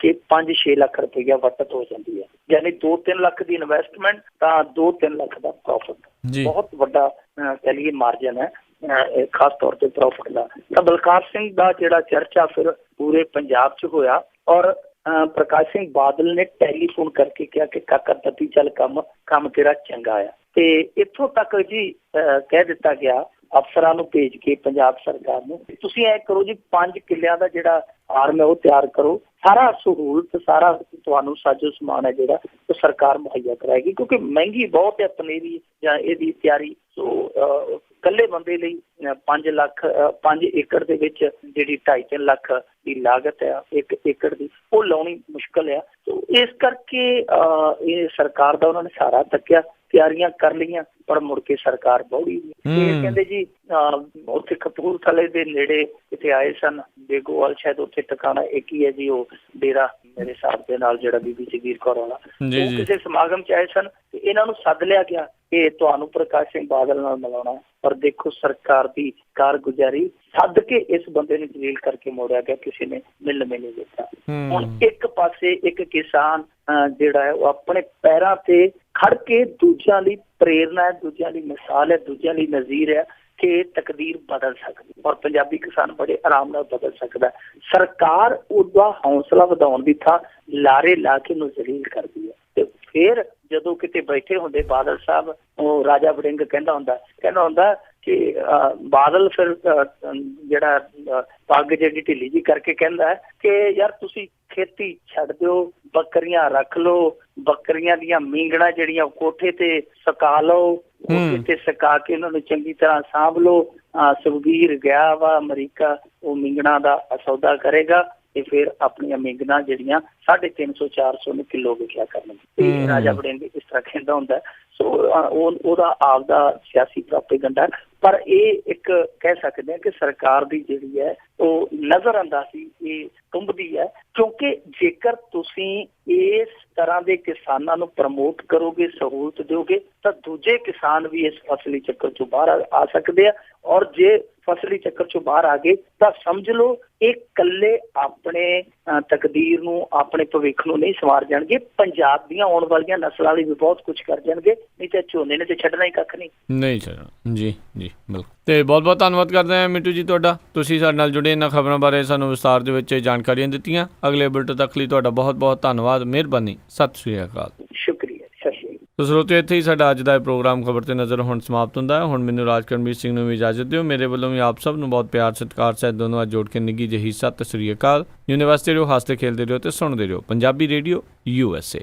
ਕਿ 5-6 ਲੱਖ ਰੁਪਈਆ ਵੱਟਤ ਹੋ ਜਾਂਦੀ ਹੈ, ਯਾਨੀ 2-3 ਲੱਖ ਦੀ ਇਨਵੈਸਟਮੈਂਟ ਤਾਂ 2-3 ਲੱਖ ਦਾ ਪ੍ਰੋਫਿਟ। ਬਹੁਤ ਵੱਡਾ ਕਹਿ ਲਈਏ ਮਾਰਜਨ ਹੈ, ਖਾਸ ਤੌਰ ਤੇ ਪ੍ਰੋਫਿਟ ਦਾ। ਤਾਂ ਬਲਕਾਰ ਸਿੰਘ ਦਾ ਜਿਹੜਾ ਚਰਚਾ ਫਿਰ ਪੂਰੇ ਪੰਜਾਬ 'ਚ ਹੋਇਆ, ਔਰ ਪ੍ਰਕਾਸ਼ ਸਿੰਘ ਬਾਦਲ ਨੇ ਟੈਲੀਫੋਨ ਕਰਕੇ ਕਿਹਾ ਕਿ ਕਾਕਾ ਤੱਤੀ ਚੱਲ ਕੰਮ ਤੇਰਾ ਚੰਗਾ ਆ। ਤੇ ਇੱਥੋਂ ਤੱਕ ਜੀ ਕਹਿ ਦਿੱਤਾ ਗਿਆ ਅਫਸਰਾਂ ਨੂੰ ਭੇਜ ਕੇ ਪੰਜਾਬ ਸਰਕਾਰ ਨੂੰ, ਤੁਸੀਂ ਐ ਕਰੋ ਜੀ 5 ਕਿੱਲਿਆਂ ਦਾ ਜਿਹੜਾ ਆਰਮ ਹੈ ਉਹ ਤਿਆਰ ਕਰੋ, ਸਾਰਾ ਸਹੂਲਤ, ਸਾਰਾ ਤੁਹਾਨੂੰ ਸਾਜੋ ਸਮਾਨ ਹੈ ਜਿਹੜਾ ਉਹ ਸਰਕਾਰ ਮੁਹੱਈਆ ਕਰਾਏਗੀ, ਕਿਉਂਕਿ ਮਹਿੰਗੀ ਬਹੁਤ ਹੈ ਪਨੀਰੀ ਜਾਂ ਇਹਦੀ ਤਿਆਰੀ। ਸੋ ਇਕੱਲੇ ਬੰਦੇ ਲਈ 5 ਏਕੜ ਦੇ ਵਿੱਚ ਜਿਹੜੀ 2.5-3 ਲੱਖ ਦੀ ਲਾਗਤ ਹੈ 1 ਏਕੜ ਦੀ, ਉਹ ਲਾਉਣੀ ਮੁਸ਼ਕਲ ਆ। ਸੋ ਇਸ ਕਰਕੇ ਇਹ ਸਰਕਾਰ ਦਾ ਉਹਨਾਂ ਨੇ ਸਾਰਾ ਤੱਕਿਆ, ਤਿਆਰੀਆਂ ਕਰ ਲਈਆਂ, ਪਰ ਮੁੜ ਕੇ ਸਰਕਾਰ ਬੌੜੀ। ਇਹ ਕਹਿੰਦੇ ਜੀ ਉੱਥੇ ਕਪੂਰਥਲੇ ਦੇ ਨੇੜੇ ਕਿਤੇ ਆਏ ਸਨ, ਬੇਗੋਵਾਲ ਸ਼ਾਇਦ ਉੱਥੇ ਟਿਕਾਣਾ ਇੱਕ ਹੀ ਹੈ ਜੀ ਉਹ ਡੇਰਾ, ਮੇਰੇ ਹਿਸਾਬ ਦੇ ਨਾਲ ਜਿਹੜਾ ਬੀਬੀ ਜਗੀਰ ਕੌਰ ਵਾਲਾ, ਉਹ ਕਿਸੇ ਸਮਾਗਮ 'ਚ ਆਏ ਸਨ ਤੇ ਇਹਨਾਂ ਨੂੰ ਸੱਦ ਲਿਆ ਗਿਆ ਕਿ ਤੁਹਾਨੂੰ ਪ੍ਰਕਾਸ਼ ਸਿੰਘ ਬਾਦਲ ਨਾਲ ਮਿਲਾਉਣਾ। ਪਰ ਦੇਖੋ ਸਰਕਾਰ ਦੀ ਕਾਰਗੁਜ਼ਾਰੀ, ਸੱਦ ਕੇ ਇਸ ਬੰਦੇ ਨੂੰ ਜਲੀਲ ਕਰਕੇ ਮੋੜਿਆ ਗਿਆ, ਕਿਸੇ ਨੇ ਮਿਲਣ ਨਹੀਂ ਦਿੱਤਾ। ਹੁਣ ਇੱਕ ਪਾਸੇ ਇੱਕ ਕਿਸਾਨ ਜਿਹੜਾ ਹੈ ਉਹ ਆਪਣੇ ਪੈਰਾਂ ਤੇ ਖੜ ਕੇ ਦੂਜਿਆਂ ਲਈ ਪ੍ਰੇਰਨਾ ਹੈ, ਦੂਜਿਆਂ ਲਈ ਮਿਸਾਲ ਹੈ, ਦੂਜਿਆਂ ਲਈ ਨਜ਼ੀਰ ਹੈ ਕਿ ਤਕਦੀਰ ਬਦਲ ਸਕਦੀ, ਔਰ ਪੰਜਾਬੀ ਕਿਸਾਨ ਬੜੇ ਆਰਾਮ ਨਾਲ ਬਦਲ ਸਕਦਾ। ਸਰਕਾਰ ਉਹਦਾ ਹੌਸਲਾ ਵਧਾਉਣ ਦੀ ਥਾਂ ਲਾਰੇ ਲਾ ਕੇ ਉਹਨੂੰ ਜ਼ਲੀਲ ਕਰਦੀ ਹੈ। ਤੇ ਫਿਰ ਜਦੋਂ ਕਿਤੇ ਬੈਠੇ ਹੁੰਦੇ ਬਾਦਲ ਸਾਹਿਬ, ਉਹ ਰਾਜਾ ਵੜਿੰਗ ਕਹਿੰਦਾ ਹੁੰਦਾ ਕਿ ਬਾਦਲ ਫਿਰ ਜਿਹੜਾ ਪੱਗ ਜਿਹੜੀ ਢਿੱਲੀ ਜੀ ਕਰਕੇ ਕਹਿੰਦਾ ਕਿ ਯਾਰ ਤੁਸੀਂ ਖੇਤੀ ਛੱਡ ਦਿਓ, ਬੱਕਰੀਆਂ ਰੱਖ ਲਓ, ਬੱਕਰੀਆਂ ਦੀਆਂ ਮੀਂਗਣਾ ਜਿਹੜੀਆਂ ਕੋਠੇ ਤੇ ਸੁਕਾ ਲਓ, ਕੋਠੇ ਤੇ ਸੁਕਾ ਕੇ ਉਹਨਾਂ ਨੂੰ ਚੰਗੀ ਤਰ੍ਹਾਂ ਸਾਂਭ ਲਓ। ਸੁਖਬੀਰ ਗਿਆ ਵਾ ਅਮਰੀਕਾ, ਉਹ ਮੀਂਗਣਾ ਦਾ ਸੌਦਾ ਕਰੇਗਾ ਤੇ ਫਿਰ ਆਪਣੀਆਂ ਮੀਂਗਣਾ ਜਿਹੜੀਆਂ 350-400 ਨੂੰ ਕਿਲੋ ਵਿਕਿਆ ਕਰਨਗੇ। ਰਾਜਾ ਵੜਿੰਗ ਇਸ ਤਰ੍ਹਾਂ ਕਹਿੰਦਾ ਹੁੰਦਾ। ਸੋ ਉਹਦਾ ਆਪਦਾ ਸਿਆਸੀ ਪ੍ਰੋਪੇਗੰਡਾ, ਪਰ ਇਹ ਇੱਕ ਕਹਿ ਸਕਦੇ ਹਾਂ ਕਿ ਸਰਕਾਰ ਦੀ ਜਿਹੜੀ ਹੈ ਉਹ ਨਜ਼ਰ ਅੰਦਾਜ਼ੀ ਇਹ ਟੁੰਬਦੀ ਹੈ, ਕਿਉਂਕਿ ਜੇਕਰ ਤੁਸੀਂ ਇਸ ਤਰ੍ਹਾਂ ਦੇ ਕਿਸਾਨਾਂ ਨੂੰ ਪ੍ਰਮੋਟ ਕਰੋਗੇ, ਸਹੂਲਤ ਦਿਓਗੇ, ਤਾਂ ਦੂਜੇ ਕਿਸਾਨ ਵੀ ਇਸ ਫਸਲੀ ਚੱਕਰ ਚੋਂ ਬਾਹਰ ਆ ਸਕਦੇ ਆ। ਔਰ ਜੇ ਫਸਲੀ ਚੱਕਰ ਚੋਂ ਬਾਹਰ ਆ ਗਏ ਤਾਂ ਸਮਝ ਲਓ ਇਹ ਇਕੱਲੇ ਆਪਣੇ ਤਕਦੀਰ ਨੂੰ, ਆਪਣੇ ਭਵਿੱਖ ਨੂੰ ਨਹੀਂ ਸੰਵਾਰ ਜਾਣਗੇ, ਪੰਜਾਬ ਦੀਆਂ ਆਉਣ ਵਾਲੀਆਂ ਨਸਲਾਂ ਲਈ ਵੀ ਬਹੁਤ ਕੁਝ ਕਰ ਜਾਣਗੇ। ਨਹੀਂ ਤਾਂ ਝੋਨੇ ਨੇ ਤੇ ਛੱਡਣਾ ਹੀ ਕੱਖ ਨਹੀਂ ਛੱਡਣਾ। ਜੀ ਬਿਲਕੁਲ। ਤੇ ਬਹੁਤ ਬਹੁਤ ਧੰਨਵਾਦ ਕਰਦੇ ਹਾਂ ਮਿੰਟੂ ਜੀ ਤੁਹਾਡਾ, ਤੁਸੀਂ ਸਾਡੇ ਨਾਲ ਜੁੜੇ, ਇਹਨਾਂ ਖਬਰਾਂ ਬਾਰੇ ਸਾਨੂੰ ਵਿਸਤਾਰ ਦੇ ਵਿੱਚ ਜਾਣਕਾਰੀਆਂ ਦਿੱਤੀਆਂ। ਅਗਲੇ ਬੁਲੇਟਿਨ ਤੱਕ ਲਈ ਤੁਹਾਡਾ ਬਹੁਤ ਬਹੁਤ ਧੰਨਵਾਦ, ਮਿਹਰਬਾਨੀ, ਸਤਿ ਸ਼੍ਰੀ ਅਕਾਲ। ਸ਼ੁਕਰੀਆ, ਸਤਿ ਸ਼੍ਰੀ ਅਕਾਲ। ਤੋ ਸਰੋਤਿਓ, ਇੱਥੇ ਹੀ ਸਾਡਾ ਅੱਜ ਦਾ ਇਹ ਪ੍ਰੋਗਰਾਮ ਖਬਰ ਤੇ ਨਜ਼ਰ ਹੁਣ ਸਮਾਪਤ ਹੁੰਦਾ ਹੈ। ਹੁਣ ਮੈਨੂੰ ਰਾਜਕਰਮਵੀਰ ਸਿੰਘ ਨੂੰ ਵੀ ਇਜਾਜ਼ਤ ਦਿਓ। ਮੇਰੇ ਵੱਲੋਂ ਵੀ ਆਪ ਸਭ ਨੂੰ ਬਹੁਤ ਪਿਆਰ ਸਤਿਕਾਰ ਸਹਿਤ ਦੋਨੋਂ ਜੋੜ ਕੇ ਨਿੱਘੀ ਜਿਹੀ ਸਤਿ ਸ਼੍ਰੀ ਅਕਾਲ। ਯੂਨੀਵਰਸਿਟੀ ਰਹੋ, ਹੱਸਦੇ ਖੇਲਦੇ ਰਹੋ ਤੇ ਸੁਣਦੇ ਰਹੋ ਪੰਜਾਬੀ ਰੇਡੀਓ USA।